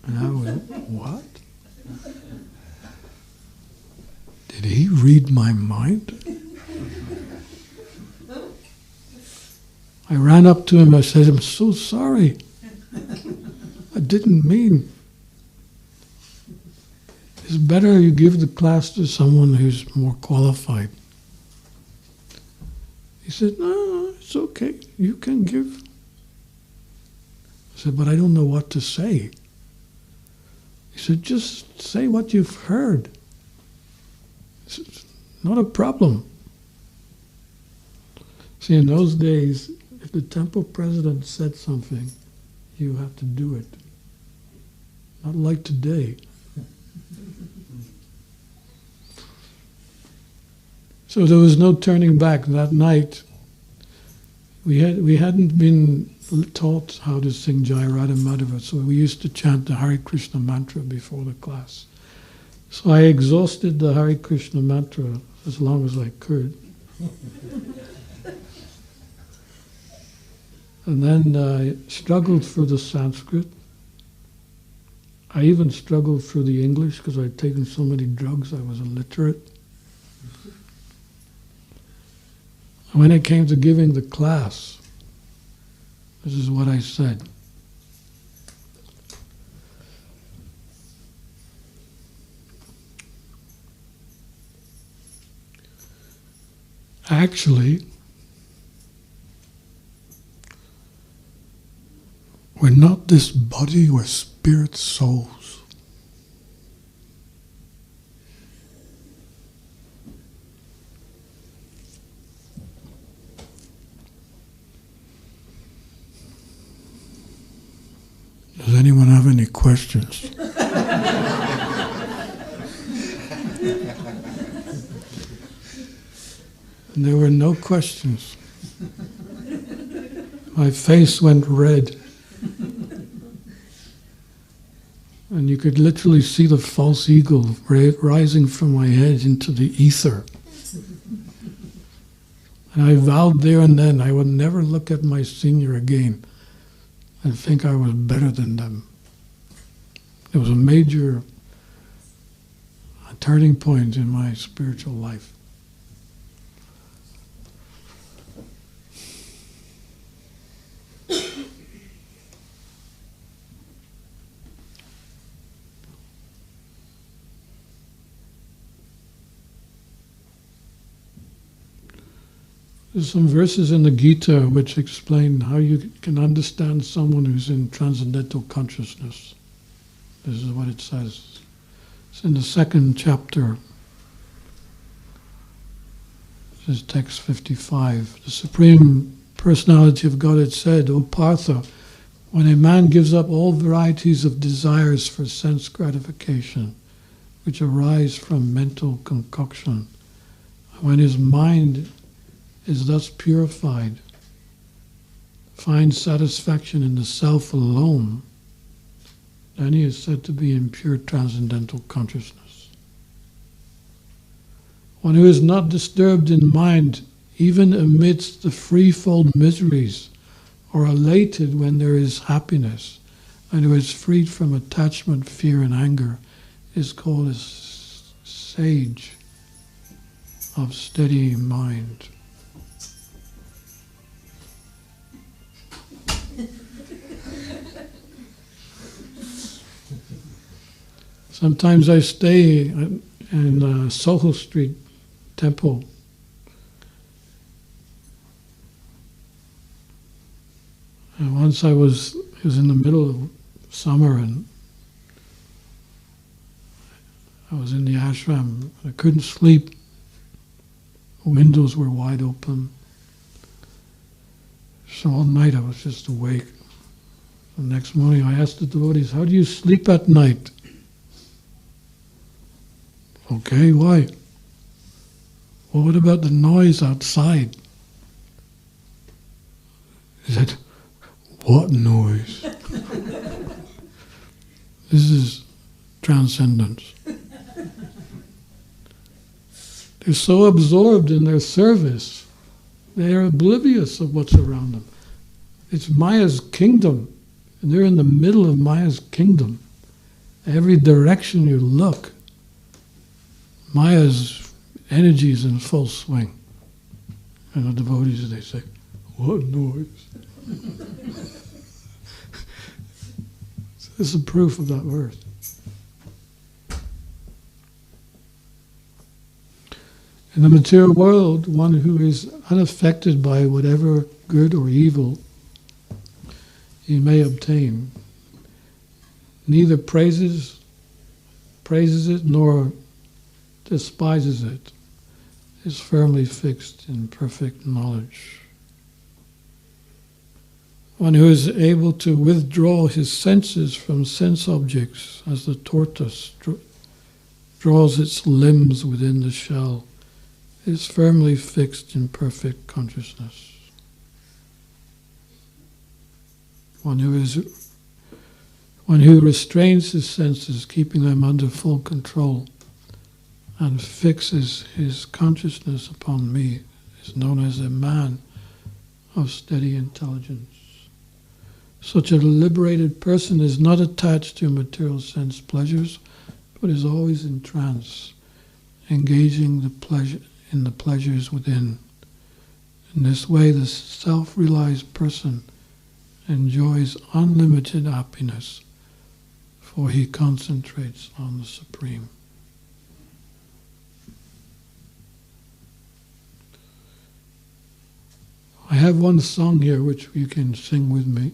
And I went, what? Did he read my mind? I ran up to him, I said, I'm so sorry. I didn't mean. It's better you give the class to someone who's more qualified. He said, no, it's okay, you can give. I said, but I don't know what to say. He said, just say what you've heard. It's not a problem. See, in those days, if the temple president said something, you have to do it. Not like today. So there was no turning back. That night, we hadn't been taught how to sing Jai Radha Madhava, so we used to chant the Hare Krishna mantra before the class. So I exhausted the Hare Krishna mantra as long as I could. And then I struggled through the Sanskrit. I even struggled through the English because I'd taken so many drugs I was illiterate. And when it came to giving the class, this is what I said. Actually, we're not this body, we're spirit souls. Does anyone have any questions? And there were no questions. My face went red. And you could literally see the false ego rising from my head into the ether. And I vowed there and then I would never look at my senior again and think I was better than them. It was a major turning point in my spiritual life. There's some verses in the Gita which explain how you can understand someone who's in transcendental consciousness. This is what it says. It's in the second chapter. This is text 55. The Supreme Personality of Godhead said, O Partha, when a man gives up all varieties of desires for sense gratification, which arise from mental concoction, when his mind is thus purified, finds satisfaction in the self alone, then he is said to be in pure transcendental consciousness. One who is not disturbed in mind, even amidst the threefold miseries, or elated when there is happiness, and who is freed from attachment, fear, and anger, is called a sage of steady mind. Sometimes I stay in Soho Street Temple. And once it was in the middle of summer and I was in the ashram. I couldn't sleep. The windows were wide open. So all night I was just awake. The next morning I asked the devotees, how do you sleep at night? Okay, why? Well, what about the noise outside? He said, what noise? This is transcendence. They're so absorbed in their service, they are oblivious of what's around them. It's Maya's kingdom. And they're in the middle of Maya's kingdom. Every direction you look, Maya's energy is in full swing. And the devotees, they say, what noise? So this is proof of that verse. In the material world, one who is unaffected by whatever good or evil he may obtain, neither praises it nor despises it, is firmly fixed in perfect knowledge. One who is able to withdraw his senses from sense objects as the tortoise draws its limbs within the shell, is firmly fixed in perfect consciousness. One who restrains his senses, keeping them under full control, and fixes his consciousness upon me, is known as a man of steady intelligence. Such a liberated person is not attached to material sense pleasures, but is always in trance, engaging in the pleasures within. In this way, the self-realized person enjoys unlimited happiness, for he concentrates on the Supreme. I have one song here which you can sing with me.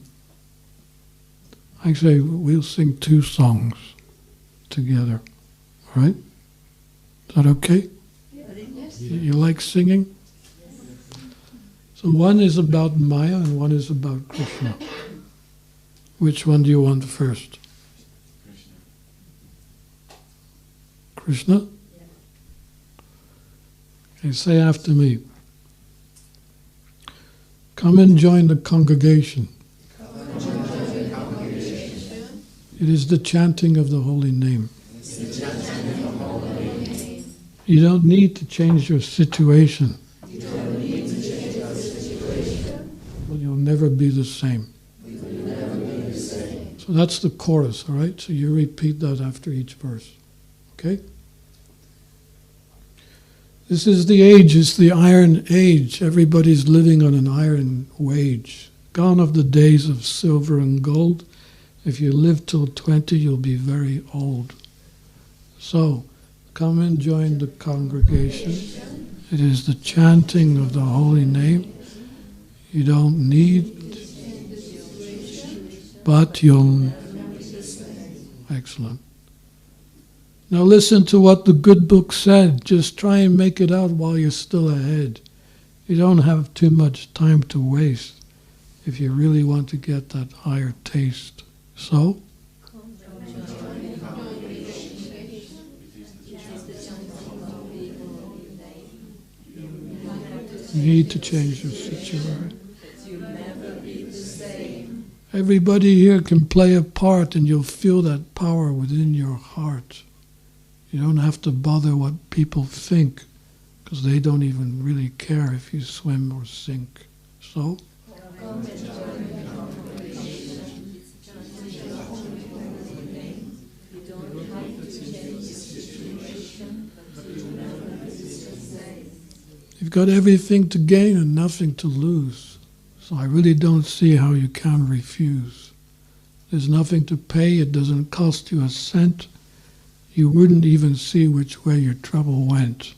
Actually, we'll sing two songs together. All right? Is that okay? Yes. You like singing? So one is about Maya and one is about Krishna. Which one do you want first? Krishna? Okay, say after me. Come and join the congregation. It is the chanting of the holy name. You don't need to change your situation. But you'll never be the same. So that's the chorus, all right? So you repeat that after each verse. Okay? This is the age, it's the iron age. Everybody's living on an iron wage. Gone of the days of silver and gold. If you live till 20, you'll be very old. So, come and join the congregation. It is the chanting of the holy name. You don't need, but you'll... Excellent. Now listen to what the good book said. Just try and make it out while you're still ahead. You don't have too much time to waste if you really want to get that higher taste. So? You need to change your situation. Everybody here can play a part and you'll feel that power within your heart. You don't have to bother what people think, because they don't even really care if you swim or sink. So? You've got everything to gain and nothing to lose. So I really don't see how you can refuse. There's nothing to pay, it doesn't cost you a cent. You wouldn't even see which way your trouble went.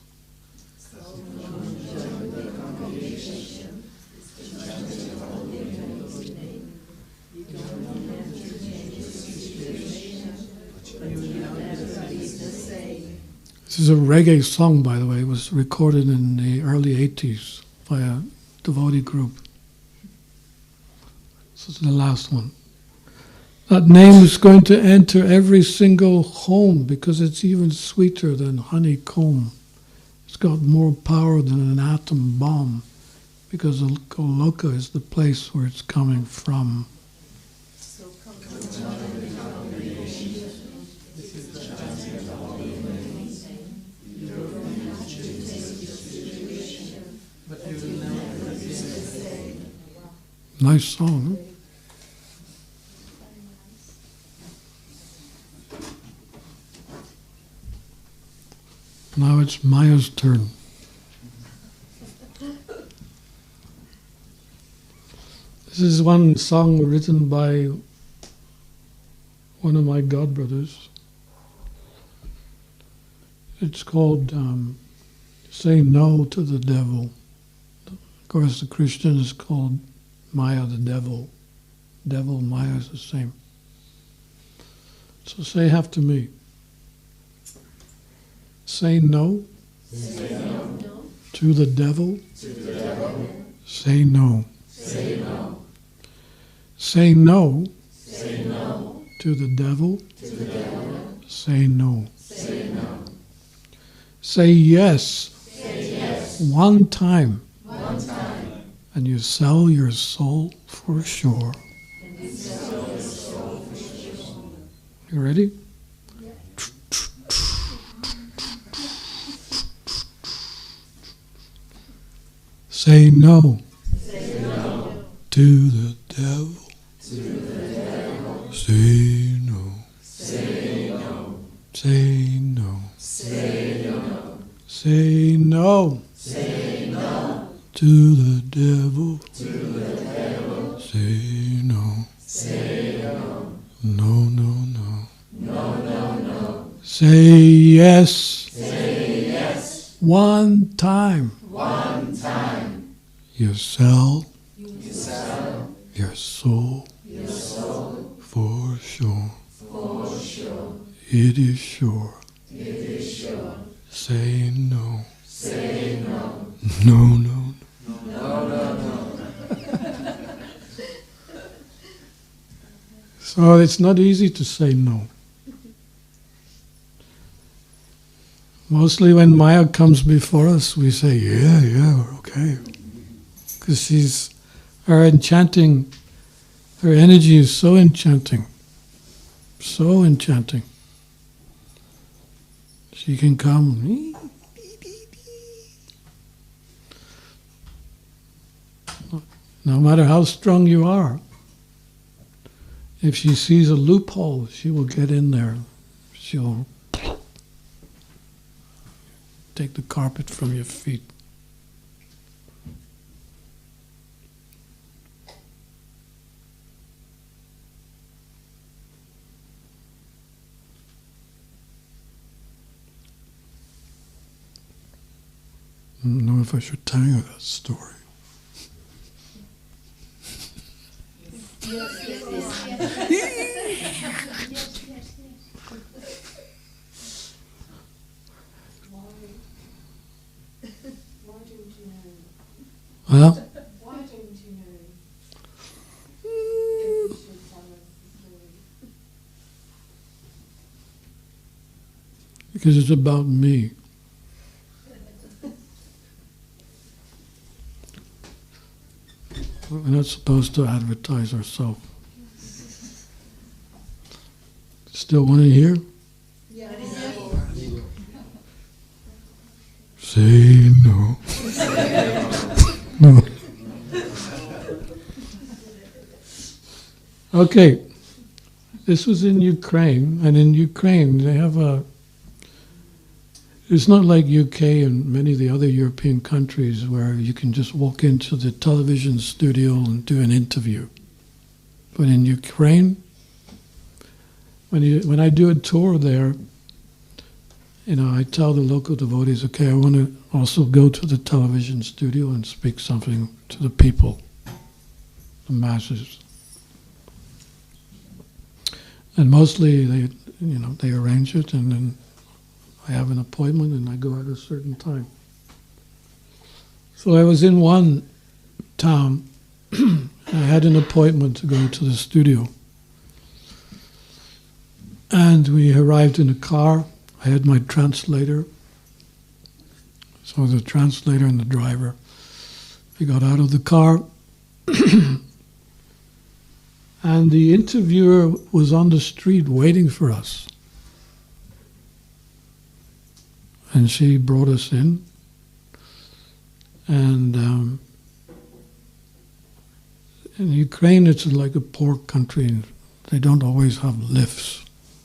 This is a reggae song, by the way. It was recorded in the early 80s by a devotee group. This is the last one. That name is going to enter every single home because it's even sweeter than honeycomb. It's got more power than an atom bomb because Goloka is the place where it's coming from. Nice song, huh? Now it's Maya's turn. This is one song written by one of my godbrothers. It's called Say No to the Devil. Of course, the Christian is called Maya the devil. Devil, Maya is the same. So say after me. Say no, to the devil. Say no. Say no. Say no, to the devil. Say no. Say yes, one time, and you sell your soul for sure. You ready? Say no, to the devil. Say no. Say no. Say no. Say no. To the devil. Say no. No, no, no. Say yes. One time. You sell your soul for sure. It is sure. Say no. No, no. So it's not easy to say no. Mostly when Maya comes before us, we say, yeah, we're okay. Because her enchanting, her energy is so enchanting. So enchanting. She can come. No matter how strong you are, if she sees a loophole, she will get in there. She'll take the carpet from your feet. I don't know if I should tell you that story. Well, why don't you know? You should tell us the story. Because it's about me. We're not supposed to advertise ourselves. Still want to hear? Yeah. Say no. No. Okay. This was in Ukraine, and in Ukraine they have it's not like UK and many of the other European countries where you can just walk into the television studio and do an interview. But in Ukraine, when I do a tour there, I tell the local devotees, okay, I want to also go to the television studio and speak something to the people, the masses. And mostly they arrange it, and then I have an appointment and I go at a certain time. So I was in one town, I had an appointment to go to the studio. And we arrived in a car, I had my translator. So the translator and the driver. We got out of the car, and the interviewer was on the street waiting for us. And she brought us in, and in Ukraine it's like a poor country. They don't always have lifts,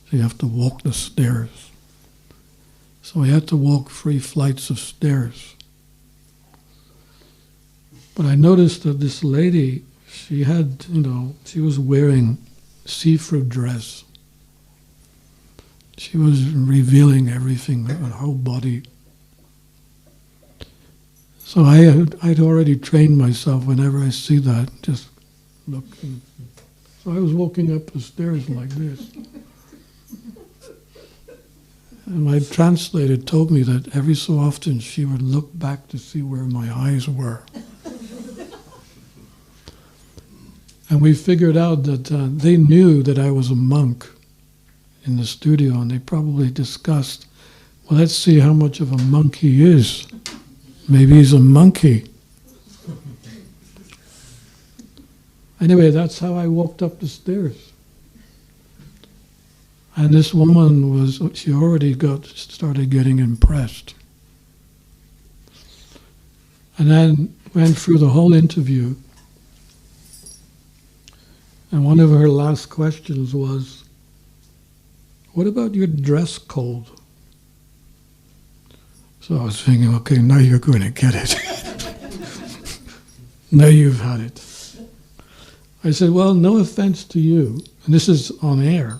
so you have to walk the stairs. So we had to walk 3 flights of stairs. But I noticed that this lady, she had, she was wearing see-through dress. She was revealing everything, her whole body. So I'd already trained myself whenever I see that, just look. So I was walking up the stairs like this. And my translator told me that every so often she would look back to see where my eyes were. And we figured out that they knew that I was a monk in the studio, and they probably discussed, well, let's see how much of a monk he is. Maybe he's a monkey. Anyway, that's how I walked up the stairs. And this woman she already started getting impressed. And then went through the whole interview. And one of her last questions was, what about your dress code? So I was thinking, okay, now you're going to get it. Now you've had it. I said, well, no offense to you, and this is on air.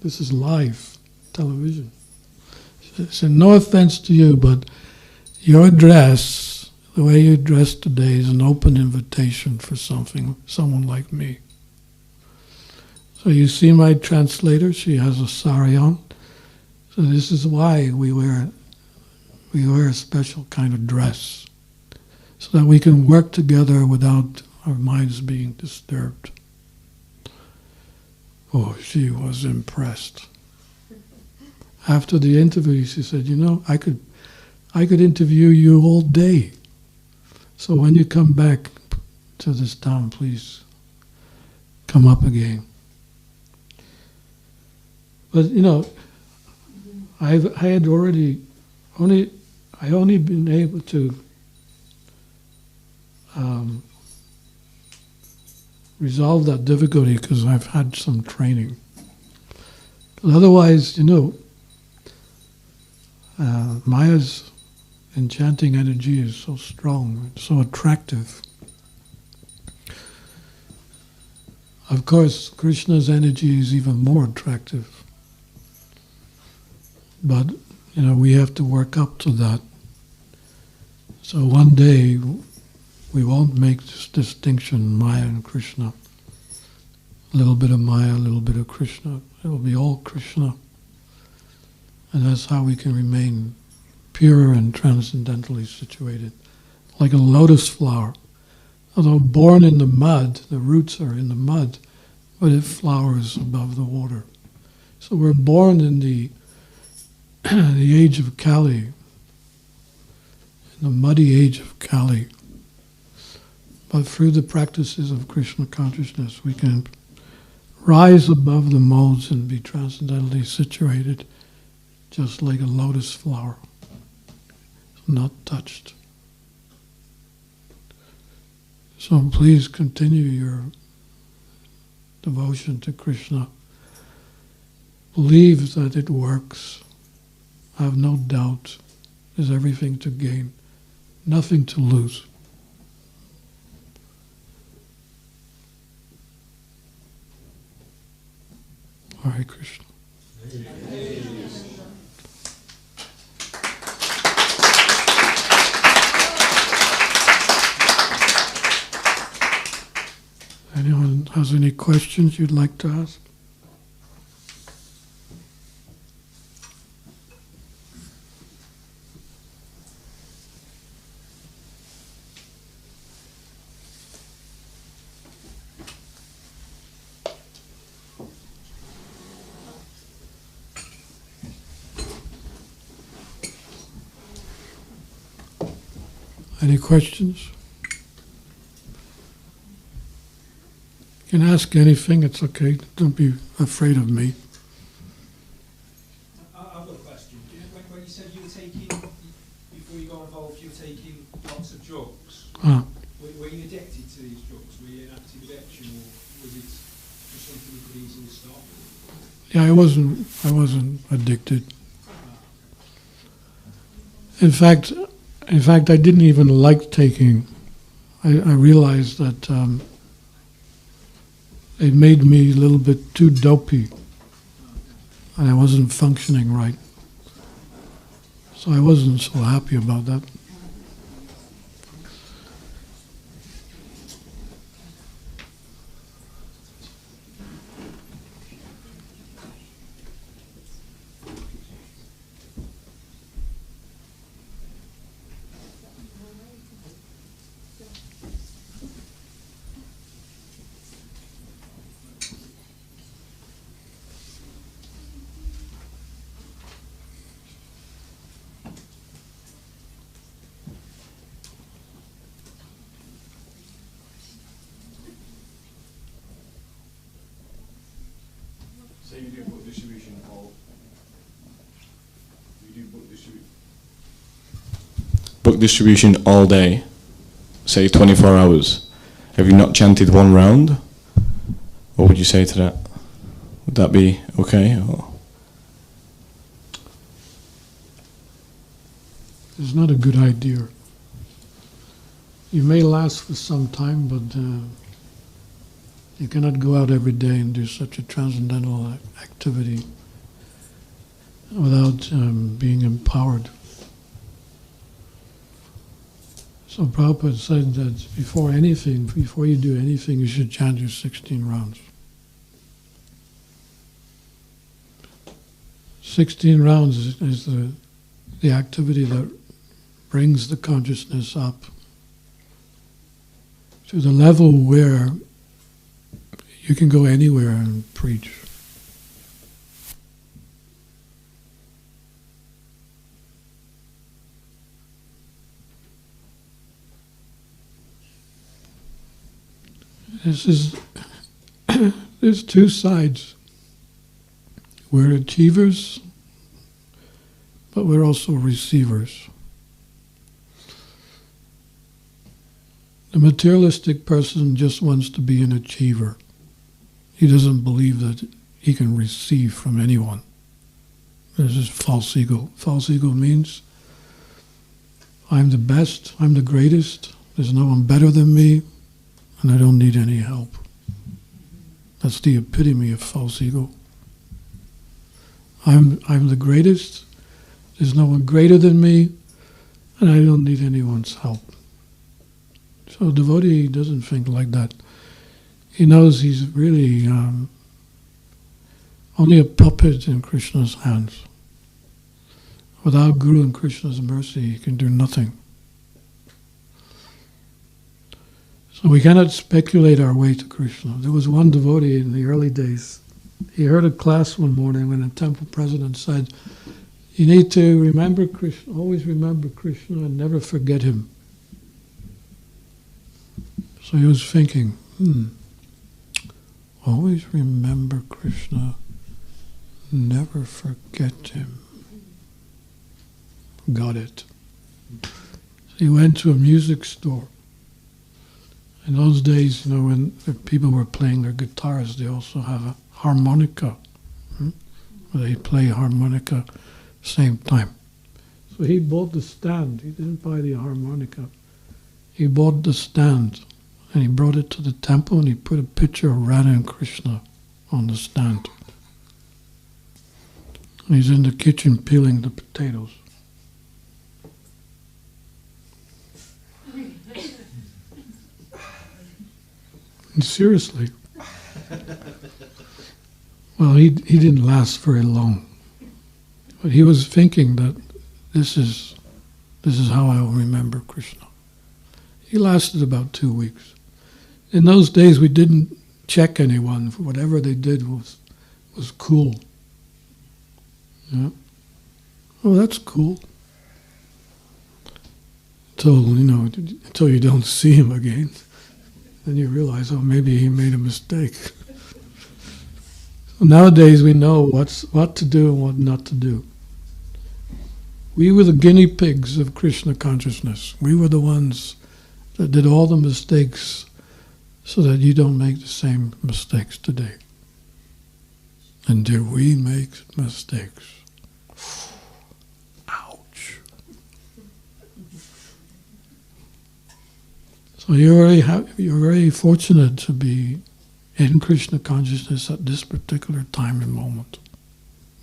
This is live television. I said, no offense to you, but your dress, the way you dress today, is an open invitation for someone like me. So you see my translator, she has a sari on. So this is why we wear a special kind of dress, so that we can work together without our minds being disturbed. Oh, she was impressed. After the interview, she said, I could interview you all day. So when you come back to this town, please come up again. But I had only been able to resolve that difficulty because I've had some training. But otherwise, Maya's enchanting energy is so strong, so attractive. Of course, Krishna's energy is even more attractive. But, we have to work up to that. So one day, we won't make this distinction, Maya and Krishna. A little bit of Maya, a little bit of Krishna. It will be all Krishna. And that's how we can remain pure and transcendentally situated. Like a lotus flower. Although born in the mud, the roots are in the mud, but it flowers above the water. So we're born in the age of Kali, in the muddy age of Kali. But through the practices of Krishna consciousness, we can rise above the modes and be transcendentally situated, just like a lotus flower, not touched. So please continue your devotion to Krishna. Believe that it works. Have no doubt. There's everything to gain, nothing to lose. Hare Krishna. Anyone has any questions you'd like to ask? Any questions? You can ask anything, it's okay. Don't be afraid of me. I've got a question. When you said you were taking, before you got involved, you were taking lots of drugs. Were you addicted to these drugs? Were you in active addiction, or was it just something you could easily stop? Yeah, I wasn't addicted. In fact, I didn't even like taking. I realized that it made me a little bit too dopey, and I wasn't functioning right. So I wasn't so happy about that. So you do book distribution all. You do book distribution all day, say 24 hours. Have you not chanted one round? What would you say to that? Would that be okay? Or? It's not a good idea. You may last for some time, but you cannot go out every day and do such a transcendental activity without being empowered. So Prabhupada said that before you do anything, you should chant your 16 rounds. 16 rounds is the activity that brings the consciousness up to the level where you can go anywhere and preach. There's two sides. We're achievers, but we're also receivers. The materialistic person just wants to be an achiever. He doesn't believe that he can receive from anyone. This is false ego. False ego means I'm the best, I'm the greatest, there's no one better than me, and I don't need any help. That's the epitome of false ego. I'm the greatest, there's no one greater than me, and I don't need anyone's help. So a devotee doesn't think like that. He knows he's really only a puppet in Krishna's hands. Without Guru and Krishna's mercy, he can do nothing. So we cannot speculate our way to Krishna. There was one devotee in the early days. He heard a class one morning when the temple president said, "You need to remember Krishna, always remember Krishna and never forget him." So he was thinking, always remember Krishna, never forget him. Got it. So he went to a music store. In those days, when the people were playing their guitars, they also have a harmonica. Where they play harmonica same time. So he bought the stand. He didn't buy the harmonica. He bought the stand. And he brought it to the temple and he put a picture of Radha and Krishna on the stand. And he's in the kitchen peeling the potatoes. And seriously. Well, he didn't last very long. But he was thinking that this is how I will remember Krishna. He lasted about 2 weeks. In those days, we didn't check anyone. Whatever they did was cool. Yeah. Oh, that's cool. Until you don't see him again, then you realize, oh, maybe he made a mistake. So nowadays, we know what to do and what not to do. We were the guinea pigs of Krishna consciousness. We were the ones that did all the mistakes so that you don't make the same mistakes today. And did we make mistakes? Ouch. So you're very fortunate to be in Krishna consciousness at this particular time and moment.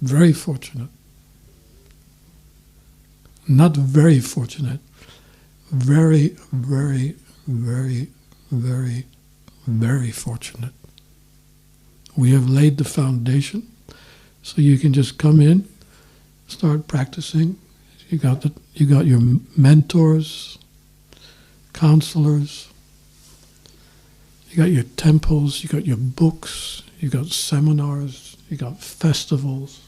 Very fortunate. Not very fortunate. Very, very, very, very, very fortunate. We have laid the foundation, so you can just come in, start practicing. You got your mentors, counselors, you got your temples, you got your books, you got seminars, you got festivals.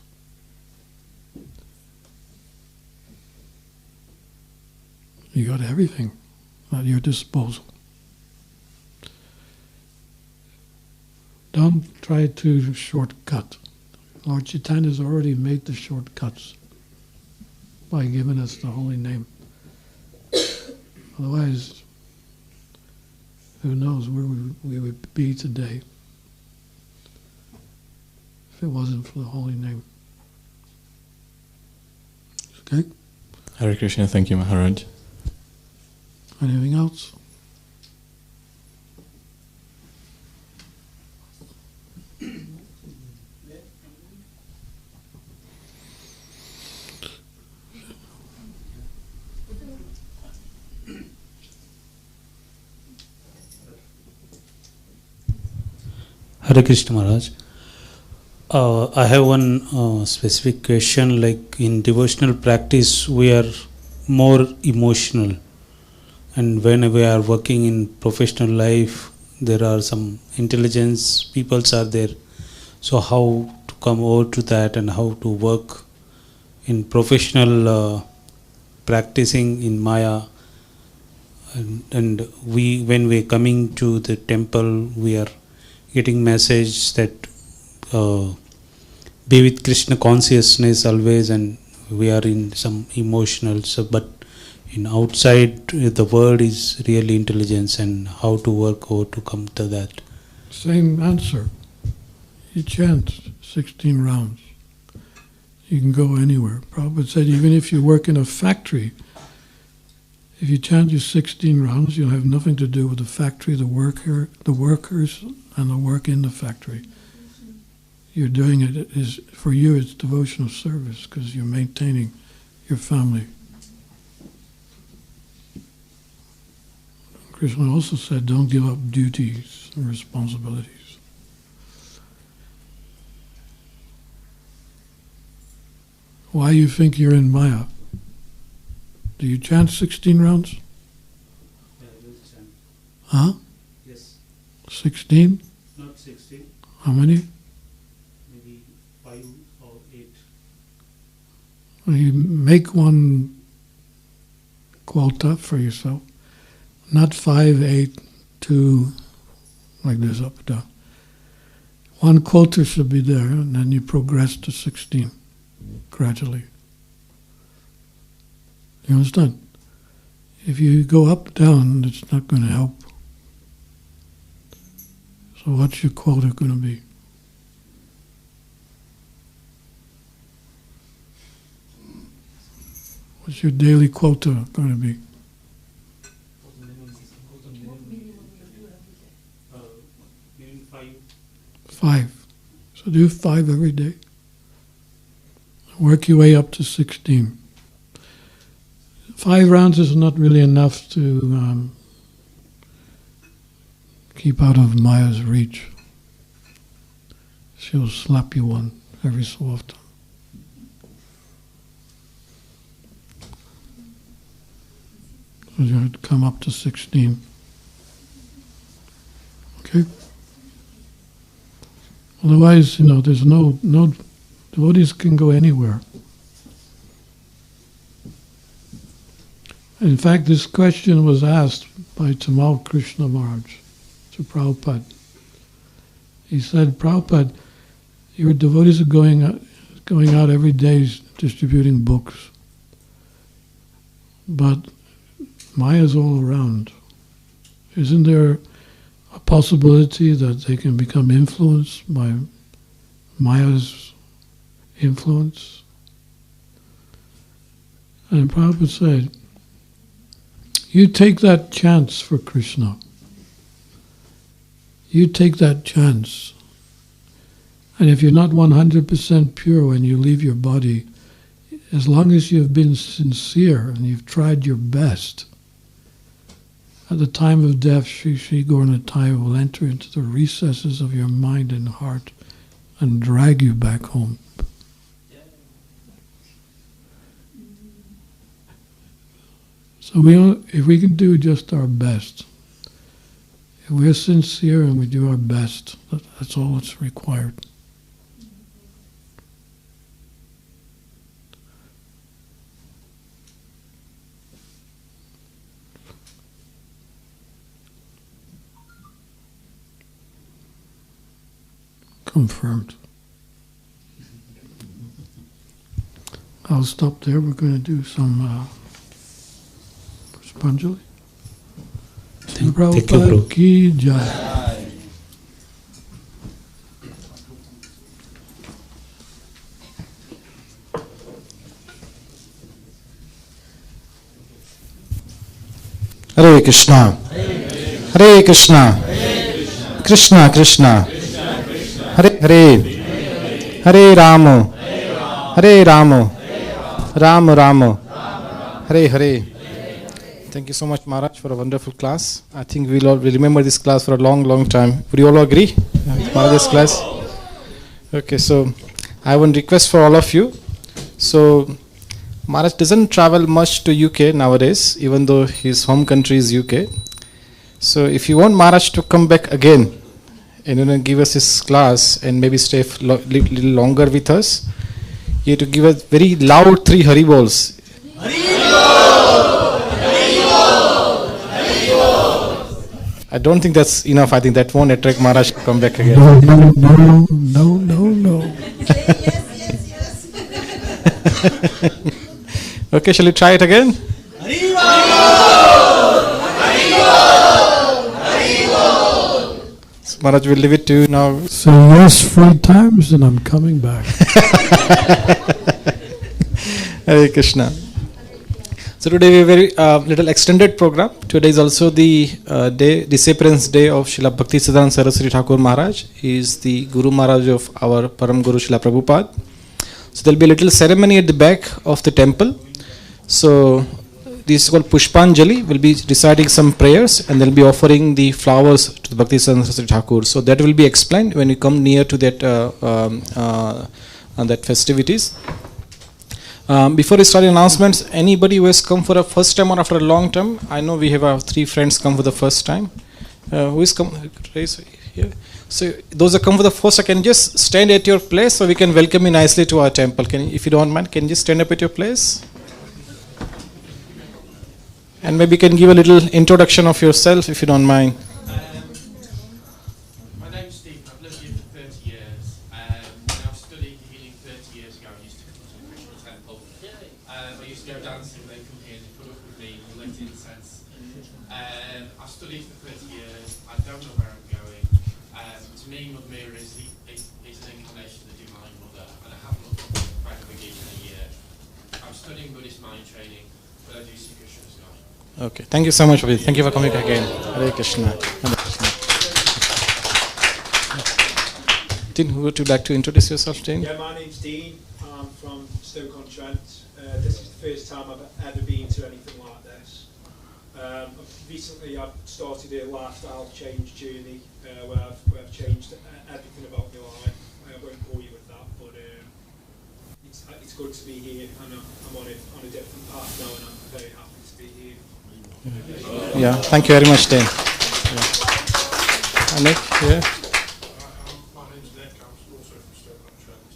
You got everything at your disposal. Don't try to shortcut. Lord Chaitanya has already made the shortcuts by giving us the holy name. Otherwise, who knows where we would be today if it wasn't for the holy name. Okay? Hare Krishna, thank you, Maharaj. Anything else? Hare Krishna Maharaj. I have one specific question. Like in devotional practice, we are more emotional, and when we are working in professional life, there are some intelligence peoples are there. So how to come over to that, and how to work in professional practicing in Maya, and we when we coming to the temple, we are getting message that be with Krishna Consciousness always, and we are in some emotional. So, but in outside the world is really intelligence, and how to work or to come to that. Same answer. You chant 16 rounds. You can go anywhere. Prabhupada said even if you work in a factory, if you chant your 16 rounds, you'll have nothing to do with the factory, the workers, and the work in the factory. You're doing it is for you. It's devotional service because you're maintaining your family. Krishna also said, "Don't give up duties and responsibilities." Why you think you're in Maya? Do you chant 16 rounds? Yeah, I will chant. Huh? Yes. 16? Not 16. How many? Maybe 5 or 8. Well, you make one quota for yourself. Not 5, 8, 2, like this, up, down. One quota should be there, and then you progress to 16 gradually. You understand? If you go up, down, it's not going to help. So what's your quota going to be? What's your daily quota going to be? 5. So do 5 every day. Work your way up to 16. 5 rounds is not really enough to keep out of Maya's reach. She'll slap you one every so often. So you have to come up to 16. Okay? Otherwise, there's no devotees can go anywhere. In fact, this question was asked by Tamal Krishna Maharaj to Prabhupada. He said, "Prabhupada, your devotees are going out every day distributing books, but Maya's all around. Isn't there a possibility that they can become influenced by Maya's influence?" And Prabhupada said, You take that chance for Krishna. You take that chance. And if you're not 100% pure when you leave your body, as long as you've been sincere and you've tried your best, at the time of death, Shri Gauranatai will enter into the recesses of your mind and heart and drag you back home. So if we can do just our best, if we're sincere and we do our best, that's all that's required. Confirmed. I'll stop there. We're going to do some Pushpanjali. Thank you, Prabhupada Prabhu. ki jai. Hare Krishna. Hare Krishna. Krishna Krishna. Hare Hare. Hare Ramo. Hare Ramo. Ramo Ramo. Hare Hare. Thank you so much, Maharaj, for a wonderful class. I think we'll all remember this class for a long, long time. Would you all agree? Maharaj's class? Okay, so I have one request for all of you. So Maharaj doesn't travel much to UK nowadays, even though his home country is UK. So if you want Maharaj to come back again and give us his class and maybe stay a little longer with us, you have to give us very loud 3 Haribols. I don't think that's enough. I think that won't attract Maharaj to come back again. No. Okay, shall we try it again? So Maharaj, we'll leave it to you now. Say yes 3 times and I'm coming back. Hare Krishna. So today we have a very little extended program. Today is also the disappearance day of Srila Bhaktisiddhanta Saraswati Thakur Maharaj. He is the Guru Maharaj of our Param Guru Srila Prabhupada. So there will be a little ceremony at the back of the temple. So this is called Pushpanjali. We'll be reciting some prayers and they'll be offering the flowers to the Bhaktisiddhanta Saraswati Thakur. So that will be explained when we come near to that that festivities. Before we start the announcements, anybody who has come for a first time or after a long time? I know we have 3 friends come for the first time. Who is come? Raise here. So those who come for the first time, can you just stand at your place so we can welcome you nicely to our temple? If you don't mind, can you just stand up at your place? And maybe you can give a little introduction of yourself if you don't mind. My name's Steve. I've lived here for 30 years. When I studied healing 30 years ago, I used to come to the Krishna temple. I used to go dancing, they come here, they put up with me, we lit incense. I've studied for 30 years. I don't know where I'm going. To me, Mother Mira is an incarnation of the Divine Mother, and I haven't looked at the Bhagavad Gita in a year. I'm studying Buddhist mind training, but I do see Krishna as God. Okay, thank you so much, Abhi. Thank you for coming again. Hare Krishna. Hare Krishna. Dean, would you like to introduce yourself, Dean? Yeah, my name's Dean. I'm from Stoke-on-Trent. This is the first time I've ever been to anything like this. Recently I've started a lifestyle change journey where I've changed everything about my life. I won't bore you with that, but it's good to be here, and I'm on a different path now, and I'm very happy to be here. Yeah, thank you very much, Dean. Nick, yeah. My name's Nick. I'm also from Stoke-on-Trent.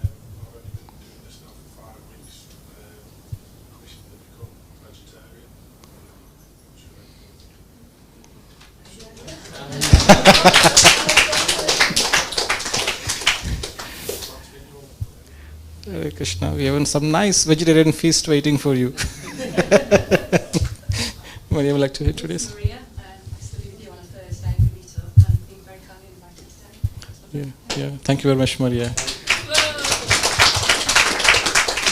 I've only been doing this now for 5 weeks. I recently become vegetarian. Hare Krishna, we have some nice vegetarian feast waiting for you. Maria would like to introduce? Maria, I studied with you on a Thursday. We meet up and being very kindly invited today. Yeah, thank you very much, Maria.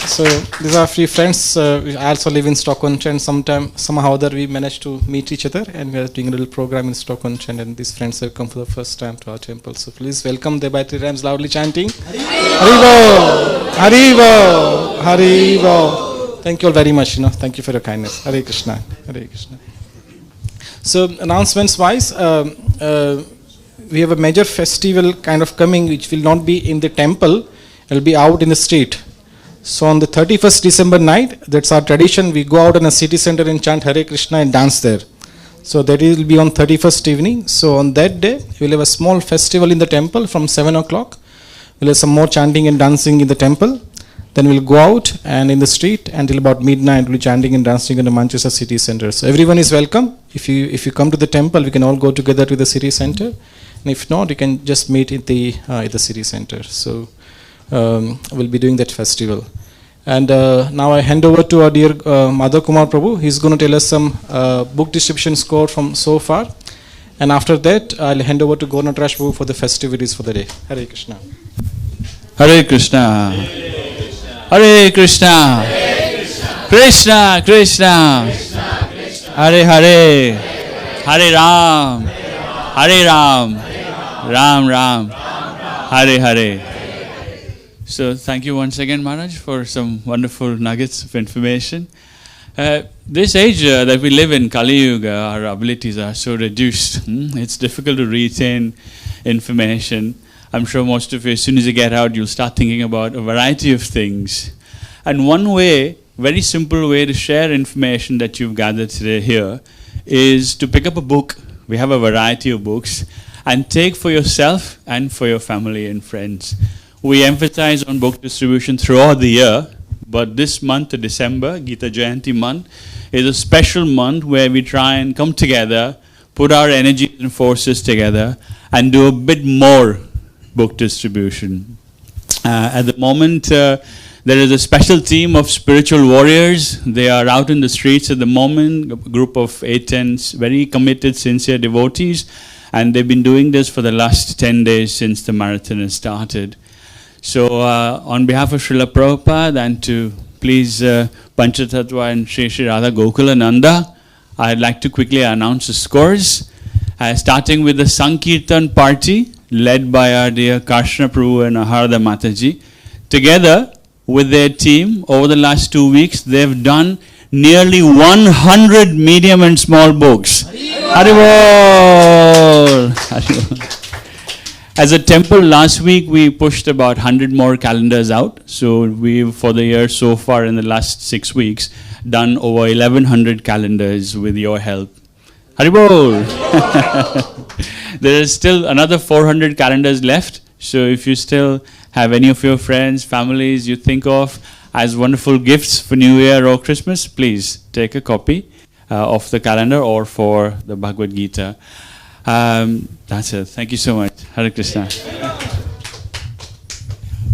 So these are few friends. I also live in Stockholm, and somehow other we managed to meet each other, and we are doing a little program in Stockholm, and these friends have come for the first time to our temple. So please welcome them by 3 times loudly chanting. Haribo, Haribo, Haribo. Thank you all very much. Thank you for your kindness. Hare Krishna, Hare Krishna. So announcements wise, we have a major festival kind of coming, which will not be in the temple. It will be out in the street. So on the 31st December night, that's our tradition, we go out in a city center and chant Hare Krishna and dance there. So that will be on 31st evening. So on that day, we'll have a small festival in the temple from 7 o'clock. We'll have some more chanting and dancing in the temple. Then we'll go out and in the street until about midnight, we'll be chanting and dancing in the Manchester city center. So everyone is welcome. If you come to the temple, we can all go together to the city center. And if not, you can just meet at the city center. So we'll be doing that festival. And now I hand over to our dear Madhav Kumar Prabhu. He's going to tell us some book distribution score from so far. And after that, I'll hand over to Gauranatrash Prabhu for the festivities for the day. Hare Krishna. Hare Krishna. Hare Krishna. Krishna Krishna. Hare Hare. Hare Ram. Hare Ram. Ram Ram. Hare Hare. So thank you once again, Maharaj, for some wonderful nuggets of information. This age that we live in, Kali Yuga, our abilities are so reduced. It's difficult to retain information. I'm sure most of you, as soon as you get out, you'll start thinking about a variety of things. And one way, very simple way to share information that you've gathered today here is to pick up a book. We have a variety of books, and take for yourself and for your family and friends. We emphasize on book distribution throughout the year, but this month, December, Gita Jayanti month, is a special month where we try and come together, put our energies and forces together, and do a bit more book distribution. At the moment, there is a special team of spiritual warriors. They are out in the streets at the moment, a group of 8-10 very committed, sincere devotees, and they've been doing this for the last 10 days since the marathon has started. So on behalf of Srila Prabhupada and to please Panchatattva and Sri Radha Gokulananda, I'd like to quickly announce the scores. Starting with the Sankirtan party, led by our dear Krishna Prabhu and Aharada Mataji. Together with their team, over the last 2 weeks, they've done nearly 100 medium and small books. Haribol! Haribol! As a temple, last week we pushed about 100 more calendars out. So we've, for the year so far in the last 6 weeks, done over 1100 calendars with your help. Haribol! There is still another 400 calendars left. So if you still have any of your friends, families you think of as wonderful gifts for New Year or Christmas, please take a copy of the calendar or for the Bhagavad Gita. That's it. Thank you so much. Hare Krishna.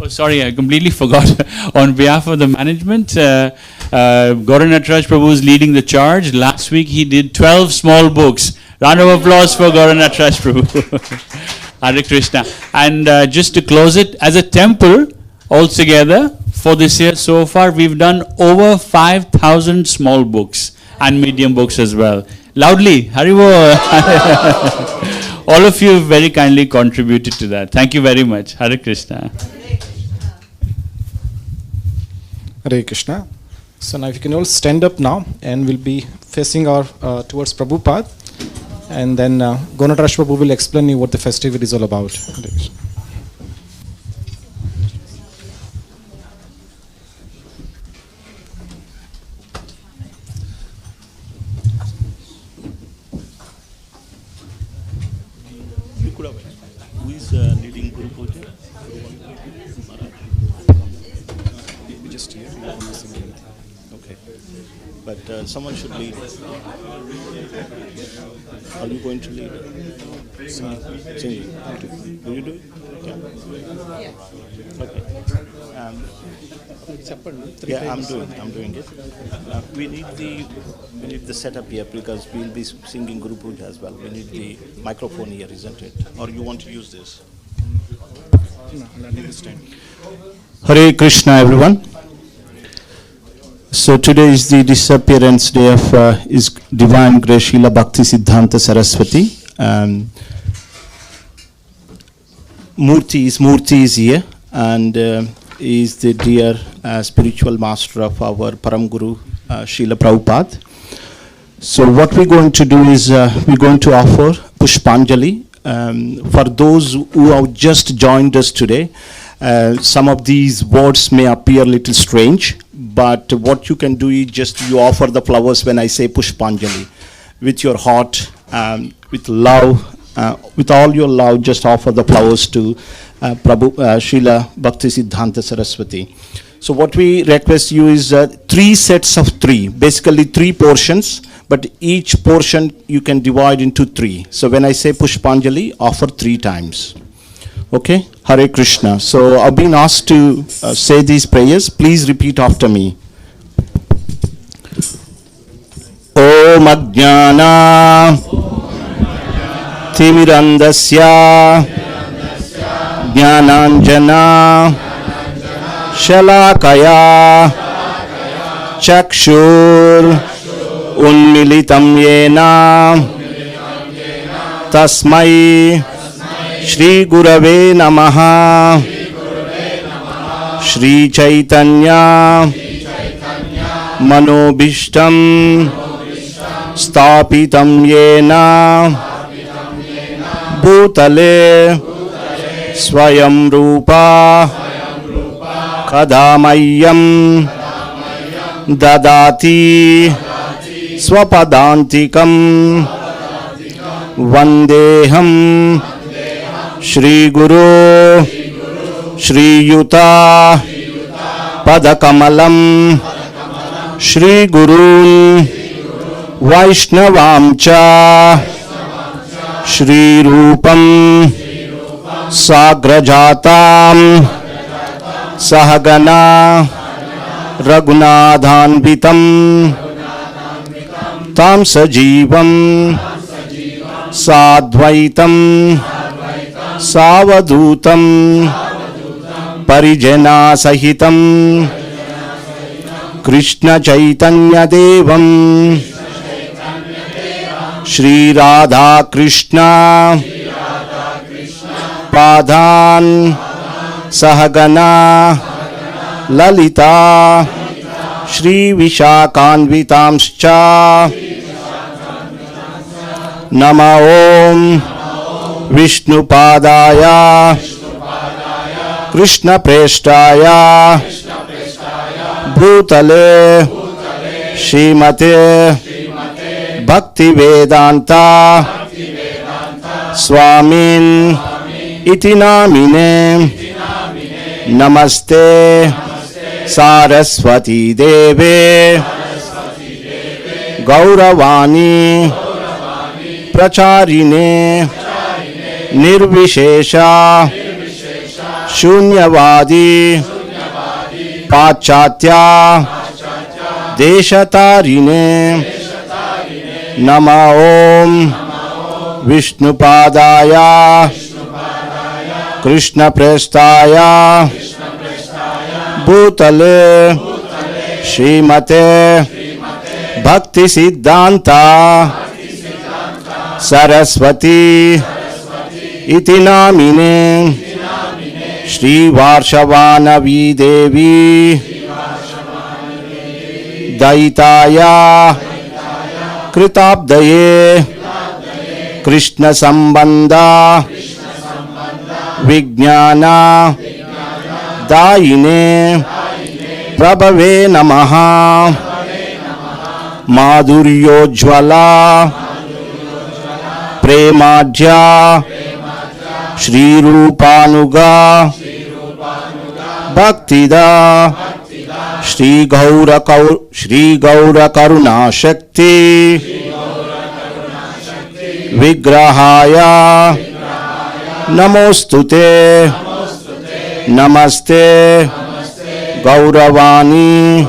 Oh, sorry, I completely forgot. On behalf of the management, Gauranatrash Prabhu is leading the charge. Last week he did 12 small books. Round of applause for Gauranatrash Prabhu. Hare Krishna. And just to close it, as a temple, altogether, for this year so far, we've done over 5,000 small books and medium books as well. Loudly, Haribol. All of you very kindly contributed to that. Thank you very much. Hare Krishna. Hare Krishna. So now if you can all stand up now, and we'll be facing our towards Prabhupada, and then Gauranatrash Prabhu will explain you what the festivity is all about. Hare Krishna. Who is leading Guru Puja? Just here. Okay. But someone should lead. Are you going to lead? Singing. Will you do it? Yeah. Okay. Yeah, I'm doing it. We need the setup here because we'll be singing Guru Puja as well. We need the microphone here, isn't it? Or you want to use this? No, I need to stand. Hare Krishna, everyone. So today is the disappearance day of His Divine Grace Srila Bhaktisiddhanta Saraswati. Murti is here, and he is the dear spiritual master of our Param Guru, Shrila Prabhupada. So what we're going to do is we're going to offer Pushpanjali for those who have just joined us today. Some of these words may appear a little strange, but what you can do is just you offer the flowers when I say Pushpanjali. With your heart, with love, with all your love, just offer the flowers to Srila Bhaktisiddhanta Saraswati. So what we request you is 3 sets of 3, basically 3 portions, but each portion you can divide into 3. So when I say Pushpanjali, offer 3 times. Okay? Hare Krishna. So I've been asked to say these prayers. Please repeat after me. Om Ajnana Timirandasya Jnananjana Shalakaya Chakshur Unmilitam Yena Tasmai Shri Gurave Namaha Shri Chaitanya Manobhishtam Stapitam Yena Bhutale Swayam Rupa Kadamayam Dadati Swapadantikam Vandeham Shri Guru Shri Yuta Padakamalam Shri Guru Vaishnavamcha Shri Rupam Sagrajatam Sahagana Raghunadhanvitam Tam Sajivam Sadvaitam Savadutam Parijana Sahitam Krishna Chaitanya Devam Shri Radha Krishna Padhan Sahagana Lalita Shri Vishakanvitamscha Nama Om Vishnu Padaya Krishna Preshtaya Bhutale Shrimate Bhaktivedanta Swamin Iti Namine Namaste Saraswati Deve Gauravani Pracharine Nirvishesha Shunyavadi Pachatya Deshatarine Nama Om Vishnu Padaya Krishna Prestaya Bhutale Shrimate Bhaktisiddhanta Saraswati Iti Namine Shri Varshavanavi Devi Daitaya Kritabdaye Krishna Sambandha Vijnana Daine Prabhave Namaha Madhuryojvala Premadhya Shri Rupanuga Bhaktida Shri Gaura Karuna Shakti Vigrahaya Namostute Namaste Gauravani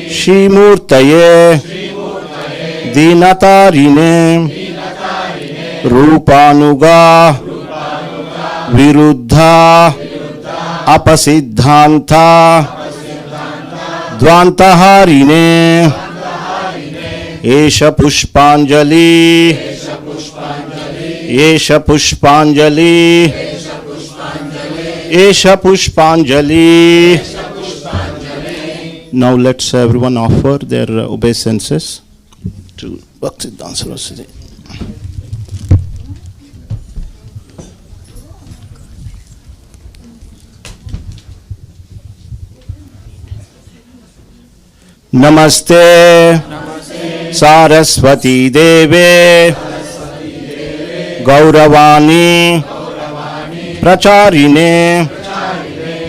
Shri Murtaye Dinatarine Rupanuga Viruddha Apasiddhanta ध्वान्तहारिणे एष पुष्पाञ्जलि एष पुष्पाञ्जलि एष पुष्पाञ्जलि. Now let's everyone offer their obeisances to Bhaktivedanta Swami. Namaste Saraswati Deve Gauravani Pracharine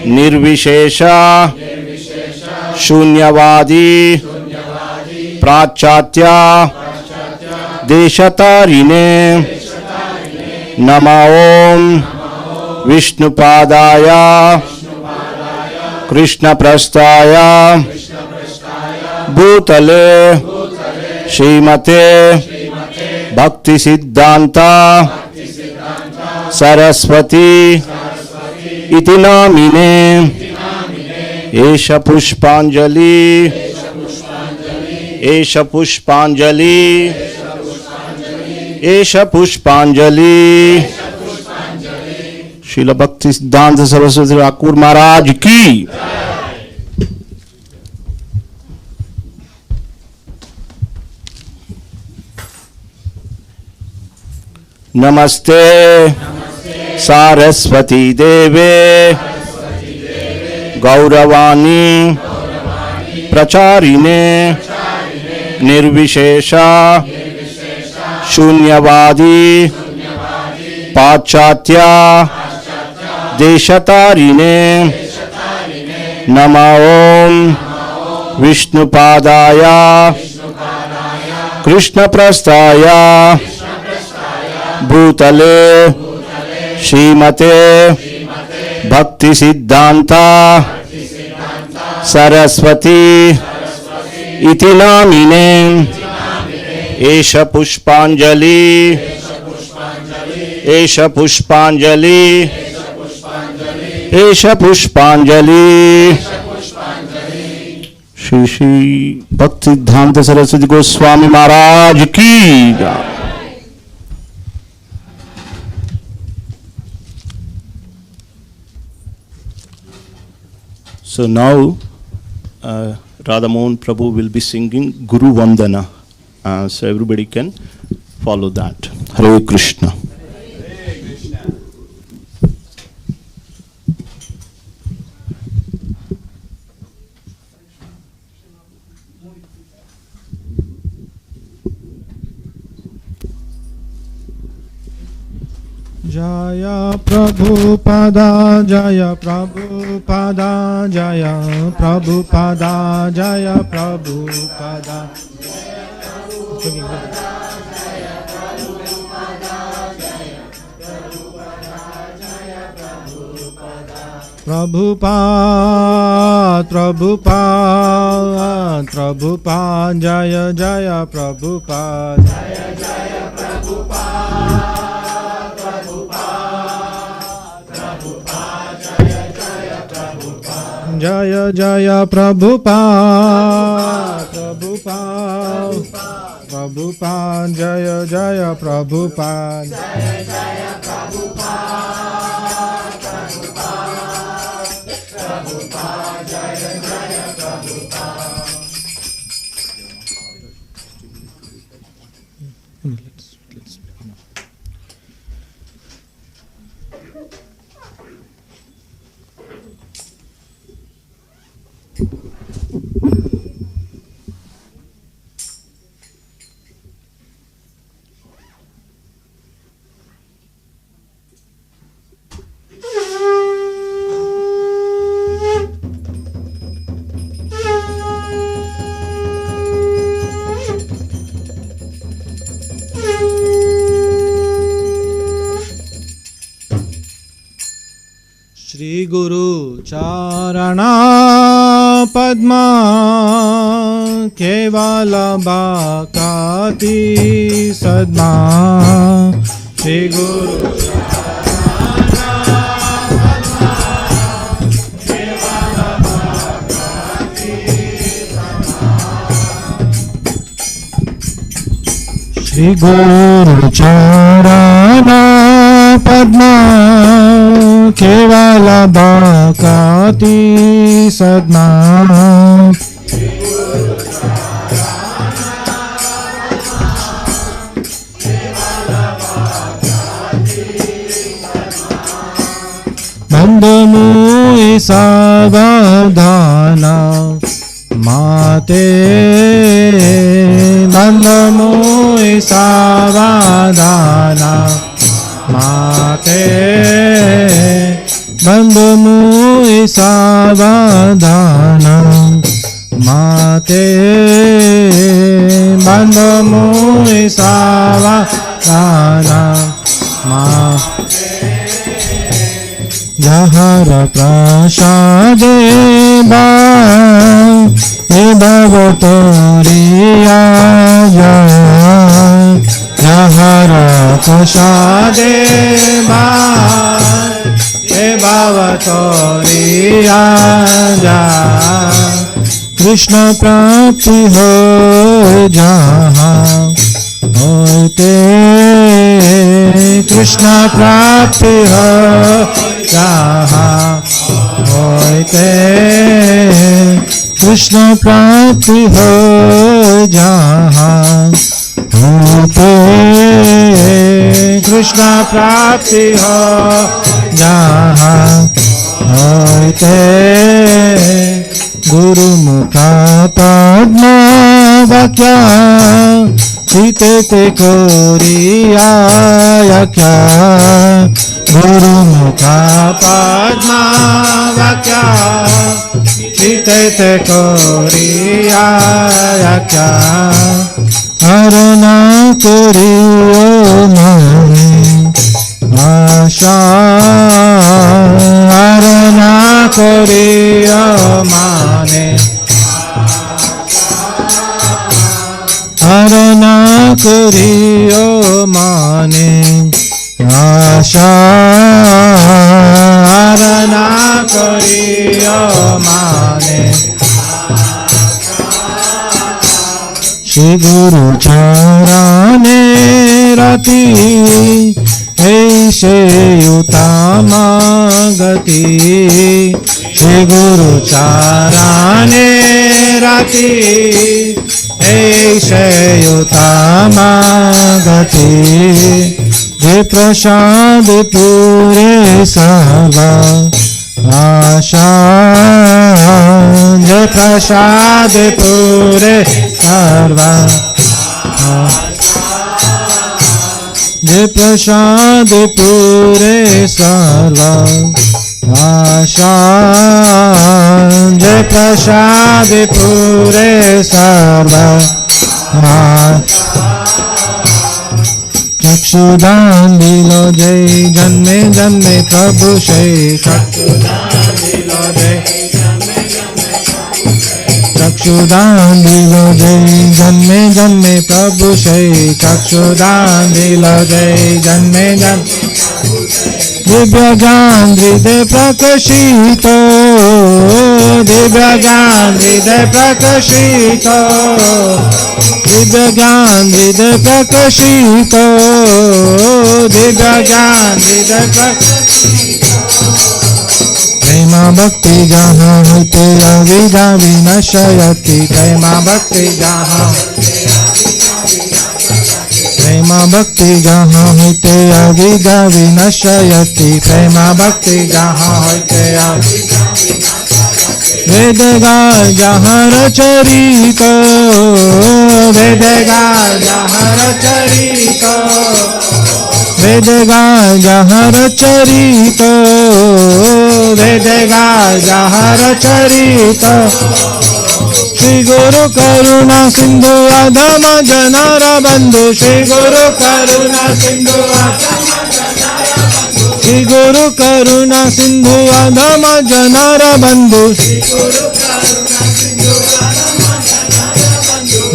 Nirvishesha Shunyavadi Prachatya Deshatarine Nama Om Vishnupadaya Krishna Prastaya Bhutale Srimate Bhaktisiddhanta Saraswati Iti Namine Esha Pushpanjali Esha Pushpanjali Esha Pushpanjali. Srila Bhaktisiddhanta Saraswati Thakur Maharaj ki. Namaste Saraswati Deve Gauravani Pracharine Nirvishesha Shunyavadi Pachatya Deshatarine Nama Om Vishnupadaya Krishna Prastaya Bhutale Srimate Bhaktisiddhanta Saraswati Iti Namine Esha Pushpanjali Esha Pushpanjali Esha Pushpanjali. Shri Shri Bhaktivedanta Saraswati Goswami Maharaj ki. So now Radhamohan Prabhu will be singing Guru Vandana. So everybody can follow that. Hare Krishna. Jaya Prabhupada, Jaya Prabhupada, Jaya Prabhupada, Jaya Prabhupada. Prabhupada, Prabhupada, Prabhupada, Jaya Jaya Prabhupada. Jaya Jaya Prabhupada. Jaya Jaya Prabhupada, Prabhupada, Prabhupada, Jaya Jaya Prabhupada. Jaya Jaya Prabhupada, Prabhupada, Prabhupada, Jaya Jaya Prabhupada. Shri Guru Charana Padma Kevala Bhakati Sadma. Shri Guru Charana Padma Kevala Bhakati Shri Guru Charana Padma Kevala Bhakti Sadna Bandhamui Savadhana Mate Bandhamui Savadhana Mate Bandhamui Savadhana Mate Bandhamui Savadhana Mate Jahara prasade ba Bhavatoriya Jahara prasade ba Bhavatoriya Krishna prapti ho jahan hote Krishna prapti ho jahan hote Krishna prapti ho jahan hote Krishna prapti ho jahan hote Guru mukha padma vakya Chite te koriya yakya Guru mukha padma vakya Chite te koriya yakya Arana koriyo mani Asha Arana koriyo mani Arana koriyo mane Asha Arana koriyo mane Shri Guru Charane rati Eise utama gati Shri Guru Charane rati Eise utama gati Je prasad pure sarva asha Je prasad pure sarva Je prasad pure sarva asha Je prasad pure sarva चक्षुदान दिलो जय जन्मे जन्मे प्रभु शय चक्षुदान दिलो जय चक्षुदान दिलो जय जन्मे जन्मे प्रभु शय चक्षुदान दिलो जय जन्मे जन्मे दिव्य ज्ञान हृदय प्रकाशित दिव्य ज्ञान हृदय प्रकाशित दिव्य ज्ञान हृदय प्रकाशित दिव्य ज्ञान हृदय प्रकाशित प्रेम भक्ति जहाँ होते अविद्या विनश्यति प्रेम भक्ति जहाँ प्रेम भक्ति जहाँ होते अविद्या विनश्यति प्रेम भक्ति जहाँ होते वेदगा जहाँ रचरित वेदगा जहाँ रचरित वेदगा जहाँ रचरित वेदगा जहाँ रचरित श्री गुरु करुणा सिंधु अधम जनार बंधु श्री गुरु करुणा सिंधु श्री गुरु करुणा सिंधु अधम जनार बंधु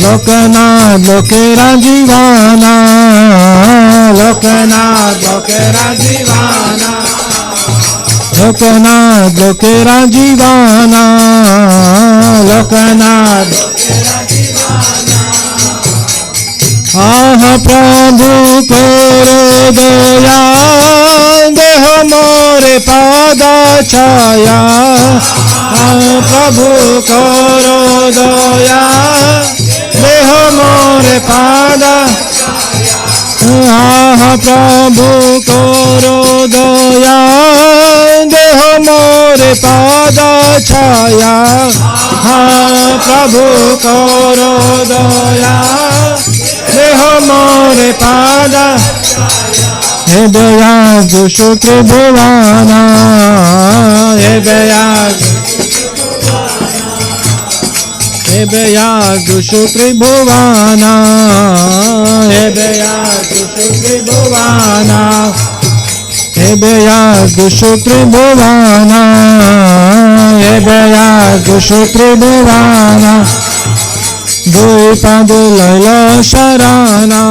लोकनाथ लोकेरा जीवाना लोकनाथ लोकेरा जीवाना लोकनाथ लोकेरा जीवाना लोकनाथ आहा प्रभु करो दया देह मोरे पाद छाया प्रभु करो दया देह मोरे पाद आहा प्रभु करो दया देह मोरे पाद छाया प्रभु करो दया देह मोरे पाद हे दयाग शुक्र भुवाना हे दयाग शुक्र भुवाना हे दयाग शुक्र भुवाना हे दयाग शुक्र भुवाना हे दयाग शुक्र भुवाना दुई पाद लैला शराना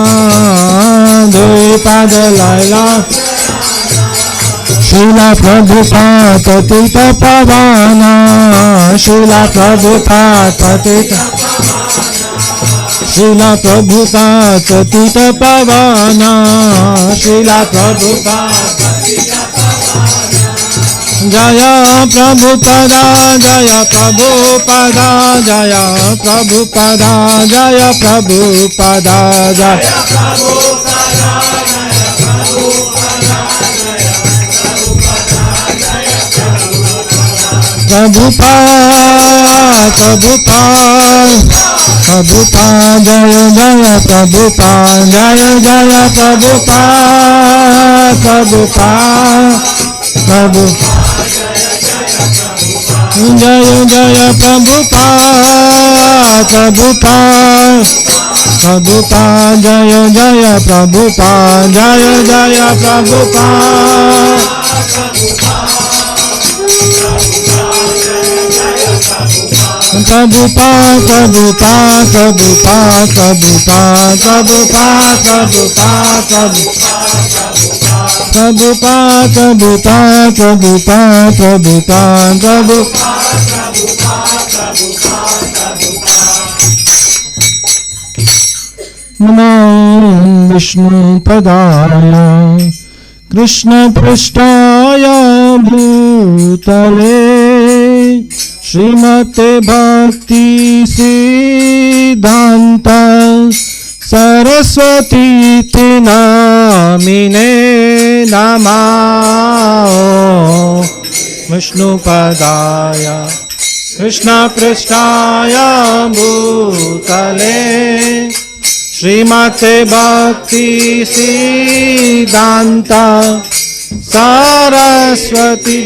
दुई पाद लैला श्रीला प्रभुपाद पतित पावना श्रीला प्रभुपाद पतित श्रीला प्रभुपाद पतित पावना श्रीला प्रभुपाद जय प्रभुपदा जय प्रभुपदा जय प्रभुपदा जय प्रभुपदा जय प्रभुपाद प्रभुपाद जय जय प्रभुपाद जय जय प्रभुपाद प्रभुपाद प्रभु जय जय प्रभुपाद प्रभुपाद प्रभुपाद जय जय प्रभुपाद जय जय प्रभुपाद प्रभुपाद प्रभुपाद प्रभुपाद प्रभुपाद प्रभुपाद प्रभुपाद प्रभुपाद प्रभुपाद प्रभुपाद नमो विष्णु पदाय कृष्ण पृष्ठाय भूतले श्रीमते भक्ति सिद्धांत सरस्वती नामिने नमः विष्णुपदाय कृष्ण पृष्ठाय भूतले श्रीमते भक्ति सिद्धांत सरस्वती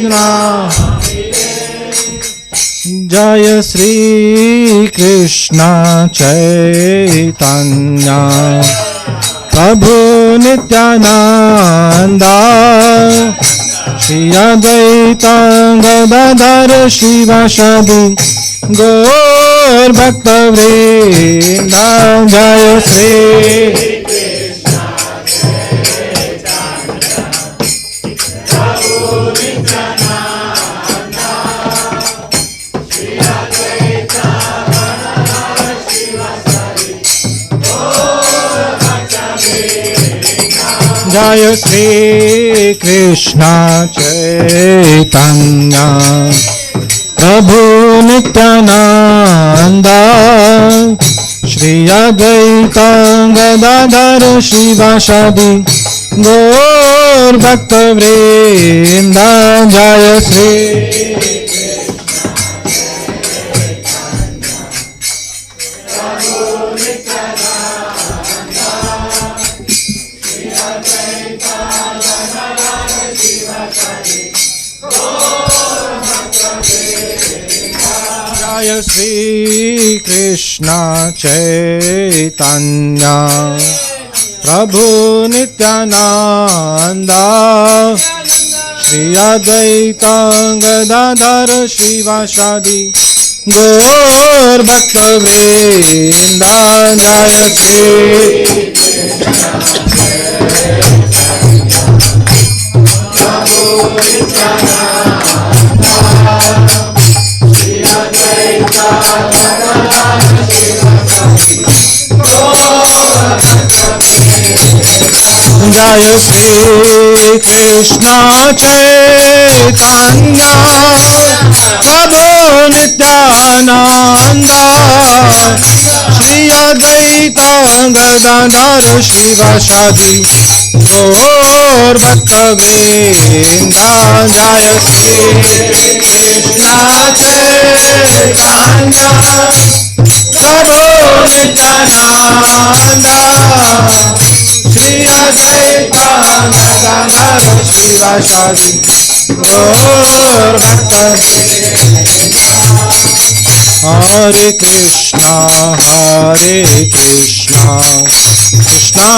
जय श्री कृष्ण चैतन्य प्रभु नित्यानंद श्री अद्वैत गदाधर शिवासादि गौर भक्तवृंद जय श्री जय श्री कृष्ण चैतन्य प्रभु नित्यानंद श्री अद्वैत गदाधर शिवासादि गौर भक्तवृंद जय श्री जय श्री कृष्ण चैतन्य प्रभु नित्यानंद श्री अद्वैत गदाधर शिवासादि गौर भक्तवृंद जय श्री जय जय श्री कृष्ण चैतन्य प्रभु नित्यानंद श्री अद्वैत गदाधर शिवासादि गौर भक्तवृंद जय श्री कृष्ण चैतन्य प्रभु नित्यानंद श्री अद्वैत गदाधर शिवासादि गौर भक्तवृंद हरे कृष्णा कृष्णा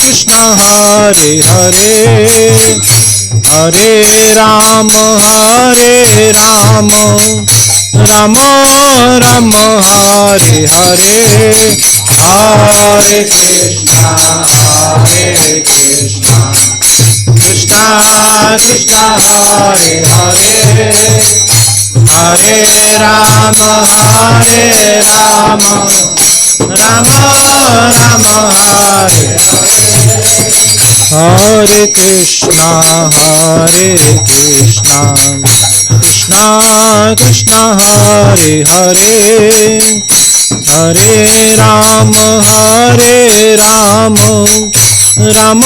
कृष्णा हरे हरे हरे राम राम राम हरे हरे हरे कृष्णा कृष्णा कृष्णा हरे हरे हरे राम राम राम हरे हरे कृष्णा कृष्णा कृष्णा हरे हरे हरे राम राम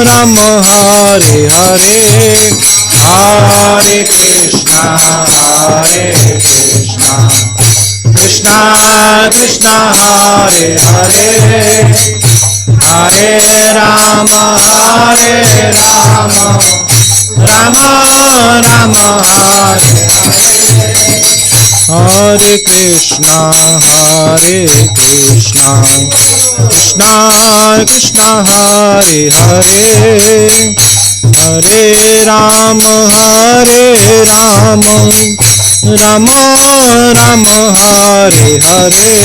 राम हरे हरे हरे कृष्णा कृष्णा कृष्णा हरे हरे हरे राम राम राम हरे हरे कृष्णा कृष्णा कृष्णा हरे हरे हरे राम राम राम हरे हरे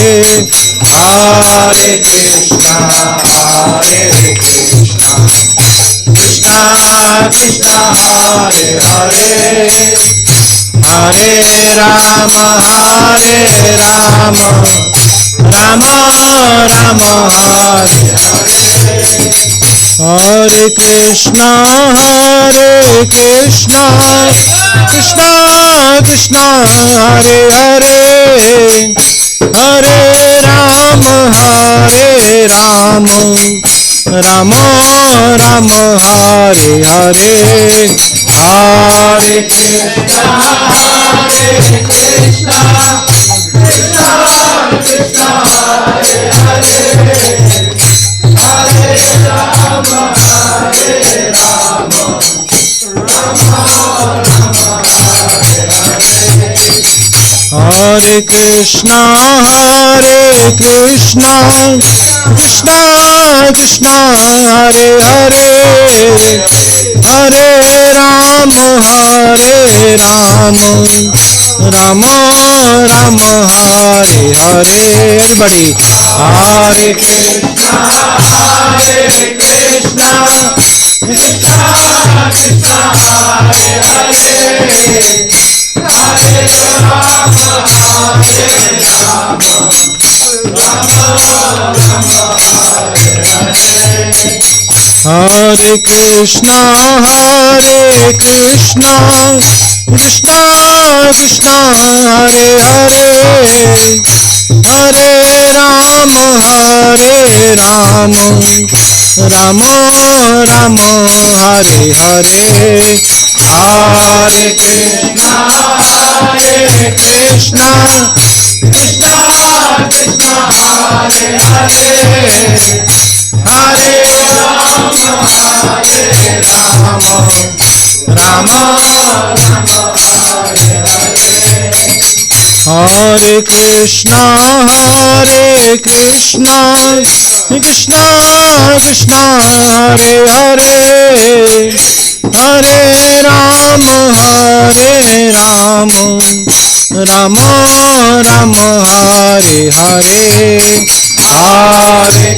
हरे कृष्णा कृष्णा कृष्णा हरे हरे हरे राम राम राम हरे हरे कृष्णा कृष्णा कृष्णा हरे हरे हरे राम राम राम हरे हरे हरे कृष्णा कृष्णा कृष्णा हरे हरे हरे राम राम हरे कृष्णा कृष्णा कृष्णा हरे हरे हरे राम राम राम हरे हरे everybody हरे कृष्णा कृष्णा कृष्णा हरे हरे हरे राम हरे Krishna Krishna Krishna Hare Hare Hare Ram Ram Ram Hare Hare Hare Krishna Krishna Krishna Hare Hare Hare Ram Ram Hare Hare Krishna Krishna Krishna Hare Hare Hare Ram Ram Ram Hare Hare Hare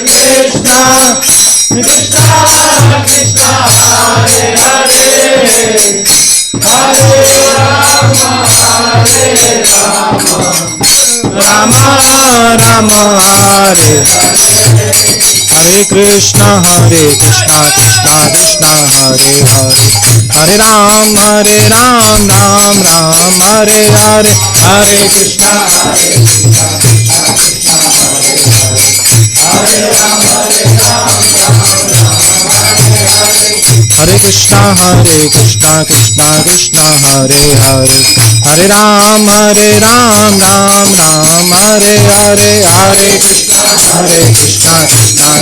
Krishna Krishna Krishna Hare Hare Hare Ram Ram Hare Hare Hare Krishna Krishna Krishna Hare Hare, Hare Ram Ram Ram Hare Hare, Hare Krishna Krishna Krishna Hare Hare, Hare Ram Ram Hare Krishna Krishna Krishna Hare Hare, Hare Ram Ram Hare Hare, Hare Krishna Krishna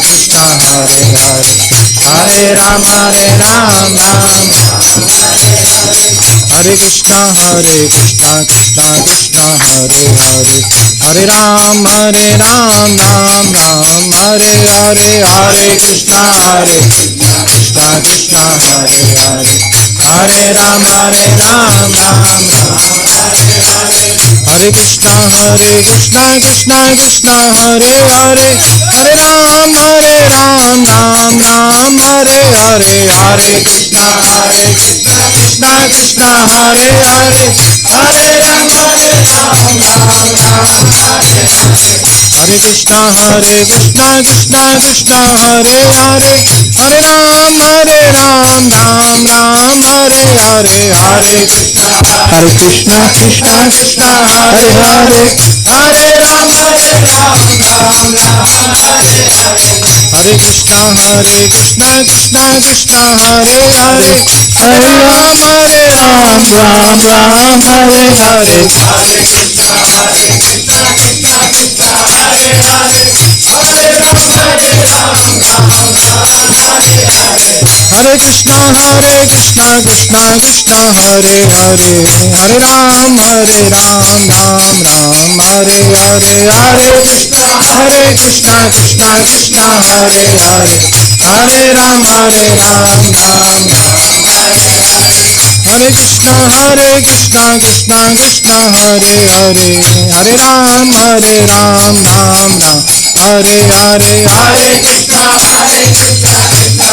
Krishna Hare Hare, Hare Ram Ram Hare Krishna Krishna Krishna Hare Hare, Hare Ram Ram Hare Hare, Hare Krishna Krishna Krishna Hare Hare, Hare Ram Hare Krishna Krishna Krishna Hare Hare, Hare Ram Hare Hare, Hare Krishna Krishna Krishna Hare Hare, Hare Ram Hare Krishna Krishna Krishna Hare Hare, Hare Ram Hare Hare, Hare Krishna Krishna Krishna Hare Hare, Hare Ram Hare Hare Krishna Krishna Krishna Hare Hare, Hare Ram Hare Hare Hare, Hare Krishna Krishna Krishna Hare Hare, Hare Ram Hare Hare Krishna Krishna Krishna Hare Hare, Hare Ram Hare Hare Hare, Hare Krishna Krishna Krishna Hare Hare, Hare Ram Hare Hare Krishna Krishna Krishna Hare Hare, Hare Ram Hare Hare Hare, Hare Krishna Krishna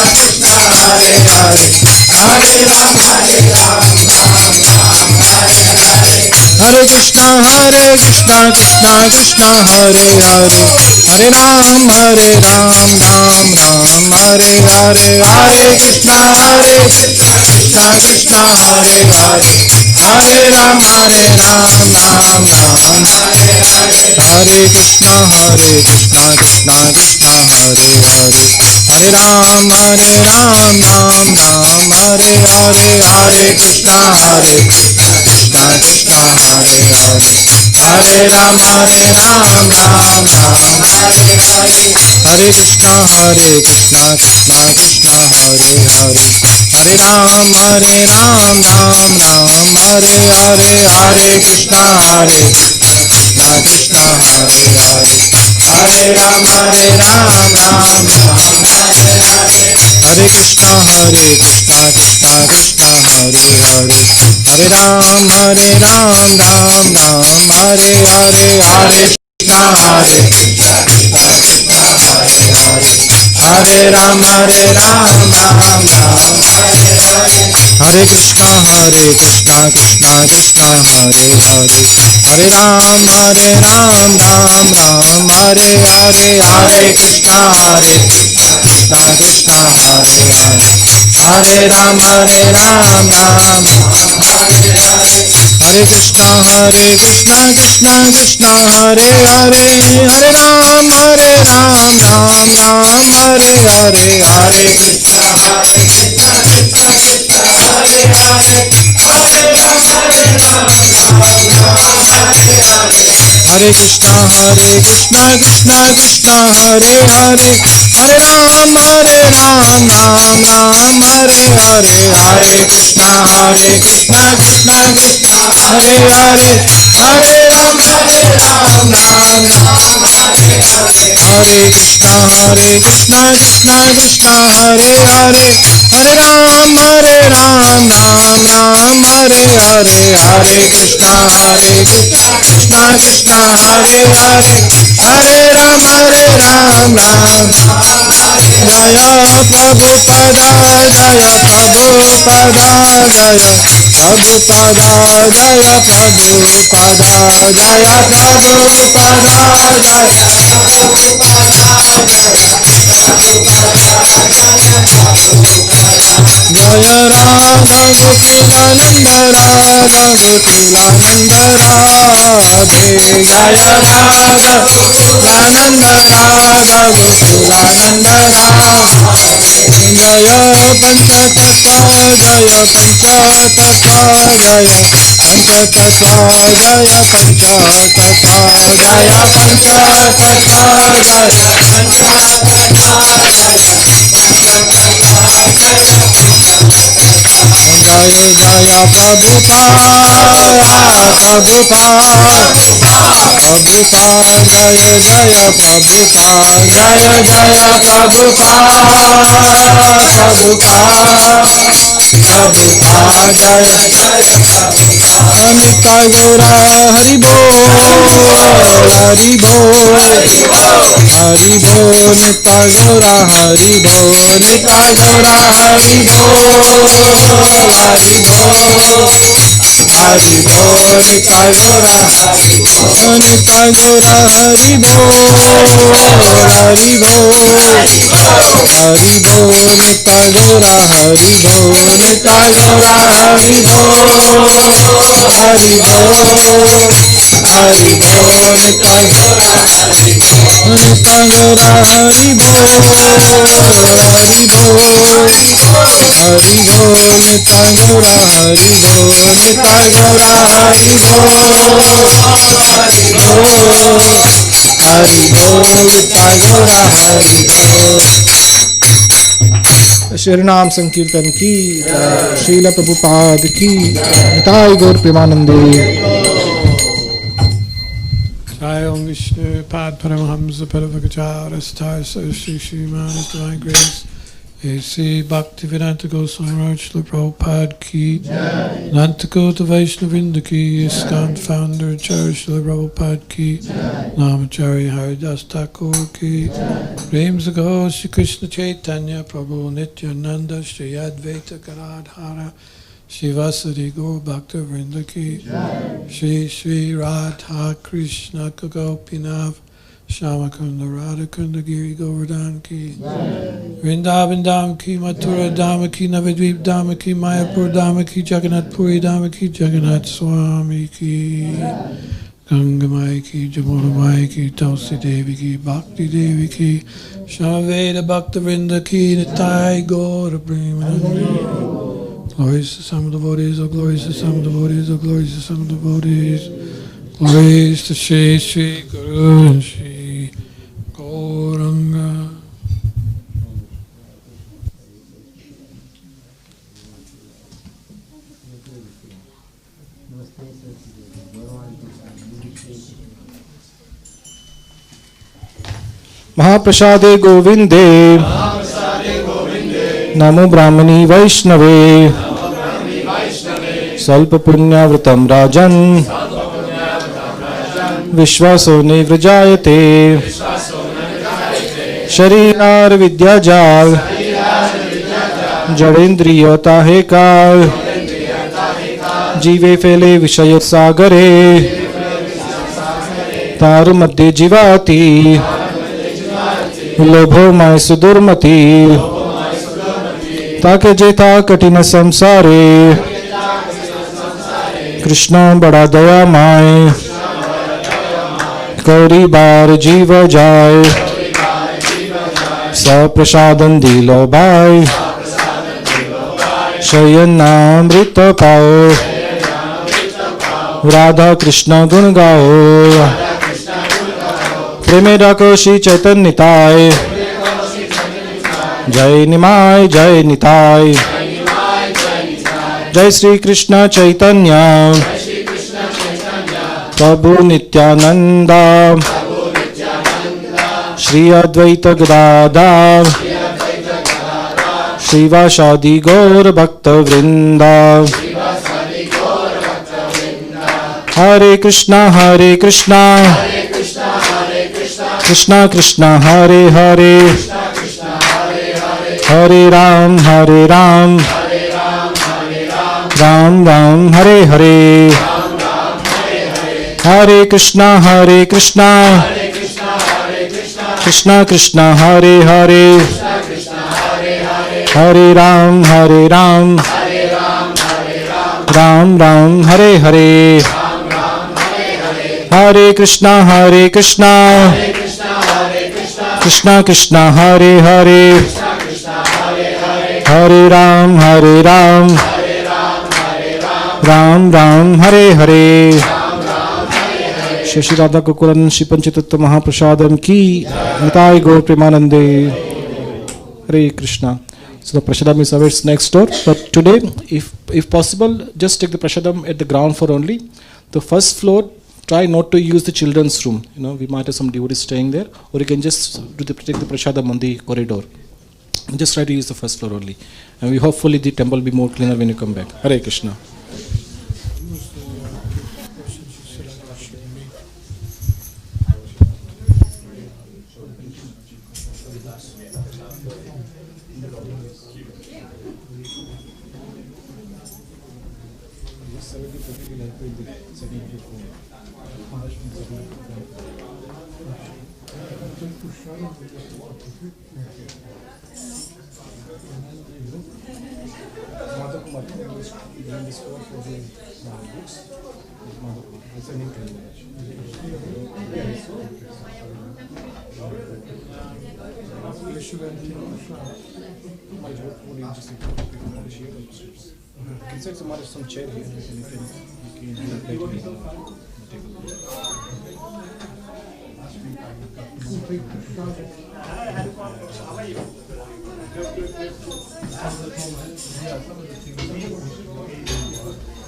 Krishna Hare Hare, Hare Ram Hare Hare Krishna Krishna Krishna Hare Hare, Hare Ram Hare Hare Hare, Hare Krishna Krishna Krishna Hare Hare, Hare Ram Hare Hare Krishna Krishna Krishna Hare Hare, Hare Ram Hare Hare Hare Krishna Krishna Krishna Hare Hare, Hare Ram Hare Hare Krishna Krishna Krishna Hare Hare, Hare Ram Hare Hare Hare Krishna Krishna Krishna Hare Hare, Hare Ram Hare Hare Krishna Krishna Krishna Hare Hare, Hare Ram Hare Hare Hare Krishna Krishna Krishna Hare Hare, Hare Ram Hare Hare Krishna Krishna Krishna Hare Hare, Hare Ram Hare Hare Hare Krishna Krishna Krishna Hare Hare, Hare Ram Hare Hare Krishna Krishna Krishna Hare Hare, Hare Ram Hare Hare Hare Krishna Krishna Krishna Hare Hare, Hare Ram Hare Hare Krishna Krishna Krishna Hare Hare, Hare Ram Hare Hare Hare Krishna Krishna Krishna Hare Hare, Hare Ram Hare Hare Krishna Krishna Krishna Hare Hare, Hare Ram Hare Hare Hare Krishna Krishna Krishna Hare Hare, Hare Ram Jaya Prabhupada Jaya Prabhupada Jaya Prabhupada Jaya Prabhupada Jaya Prabhupada Jaya Jaya Radha Gopilananda Radha Gopilananda Radhe Jaya Radha Gopilananda Radha Gopilananda Radhe Jaya Panchatattva Jaya Panchatattva Jaya Panchatattva Jaya Panchatattva Jaya Panchatattva Jaya Jaya Prabhupada Prabhupada Prabhupada Jaya Jaya Prabhupada Jaya Jaya Prabhupada Prabhupada Prabhupada Jaya Nitai Gaura Hari Bol Hari Bol Hari Bol Nitai Gaura Hari Bol Nitai Gaura Hari Bol Hari Bol Hari Bol Nitai Gaura Nitai Gaura Hari Bol Hari Bol Hari Bol Nitai Gaura Hari Bol Nitai Gaura Hari Bol Hari Bol Hari Bol Nitai Gaura Nitai Gaura Hari Bol Hari Bol Hari Bol Nitai Gaura Hari Bol Nitai Gaura Hari Bol Hari Bol Nitai Gaura Hari Bol Shri नाम संकीर्तन की श्रीला प्रभुपाद की निताय गौर प्रेमानंदे Jai Om Vishnu Pad Paramahamsa Padavakachara Star Sarasri Sriman His Divine Grace A.C. Bhaktivedanta Swami Shrila Prabhupada ki Nantaka Vaishnavinda ki ISKCON founder-acharya Shrila Prabhupada ki Namacharya Haridas Thakur ki Prem Sago Shri Krishna Chaitanya Prabhu Nityananda Shri Advaita Gadadhara Shivasadi Gaur Bhaktivinoda ki Shri Shri Radha Krishna Gopinath Shamakunda Radhakunda Giri Govardhan ki Vrindavan Dham ki Mathura Dham ki Navadvip Dham ki Mayapur Dham ki Jagannath Puri Dham ki Jagannath Swami ki Gangamai ki Jamunamai ki Tulsi Devi ki Bhakti Devi ki Shamaveda Bhaktivinoda ki Nitai Gaura Premanande. Glories to some devotees, oh glories to some devotees, oh glories to some devotees. Glories to Shri Shri Guru and Shri Gauranga. महाप्रसादे गोविंदे नमो ब्राह्मणी वैष्णवे स्वल्प पुण्यावृतम राजन विश्वासो निवृजायते शरीरार विद्याजाल जड़ेन्द्रियता है काल जीवे फैले विषय सागरे तार मध्य जीवाति लोभो my सुदुर्मति ताके जेता कठिन संसारे कृष्ण बड़ा दया माय कौरी बार जीव जाय सप्रसादन दिलो बाय शयनामृत पाओ राधा कृष्ण गुण गाओ प्रेमे डाको श्री चैतन्य निताय जय निमाय जय निताय जय श्री कृष्ण चैतन्य प्रभु नित्यानंद श्री अद्वैत गदाधर श्रीवासादि गौर भक्त वृंद हरे Krishna Krishna Krishna Hare Hare Hare Ram Ram Ram Hare Hare Hare Krishna Krishna Krishna Hare Hare, Hare Ram Hare Ram, Ram Ram Hare Hare, Hare Krishna Krishna Krishna Hare Hare, Hare Ram Hare Ram, Ram Ram Hare Hare. Shri Radha Gokulan Shri Panchatattva Mahaprasadam ki Nitai Gaur Premanande. Hare Krishna. So the prasadam is always next door, but today, if possible, just take the prasadam at the ground floor only. The first floor, try not to use the children's room. You know, we might have some devotees staying there, or you can just take the prasadam on the corridor. Just try to use the first floor only, and we hopefully the temple will be more cleaner when you come back. Hare Krishna. Some chair here,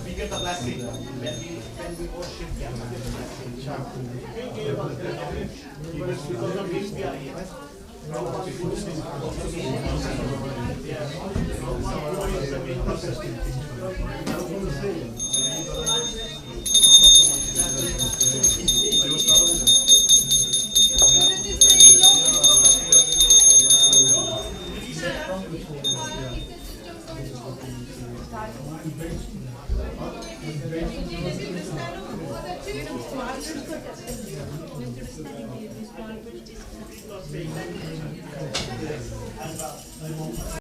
we get the blessing when we worship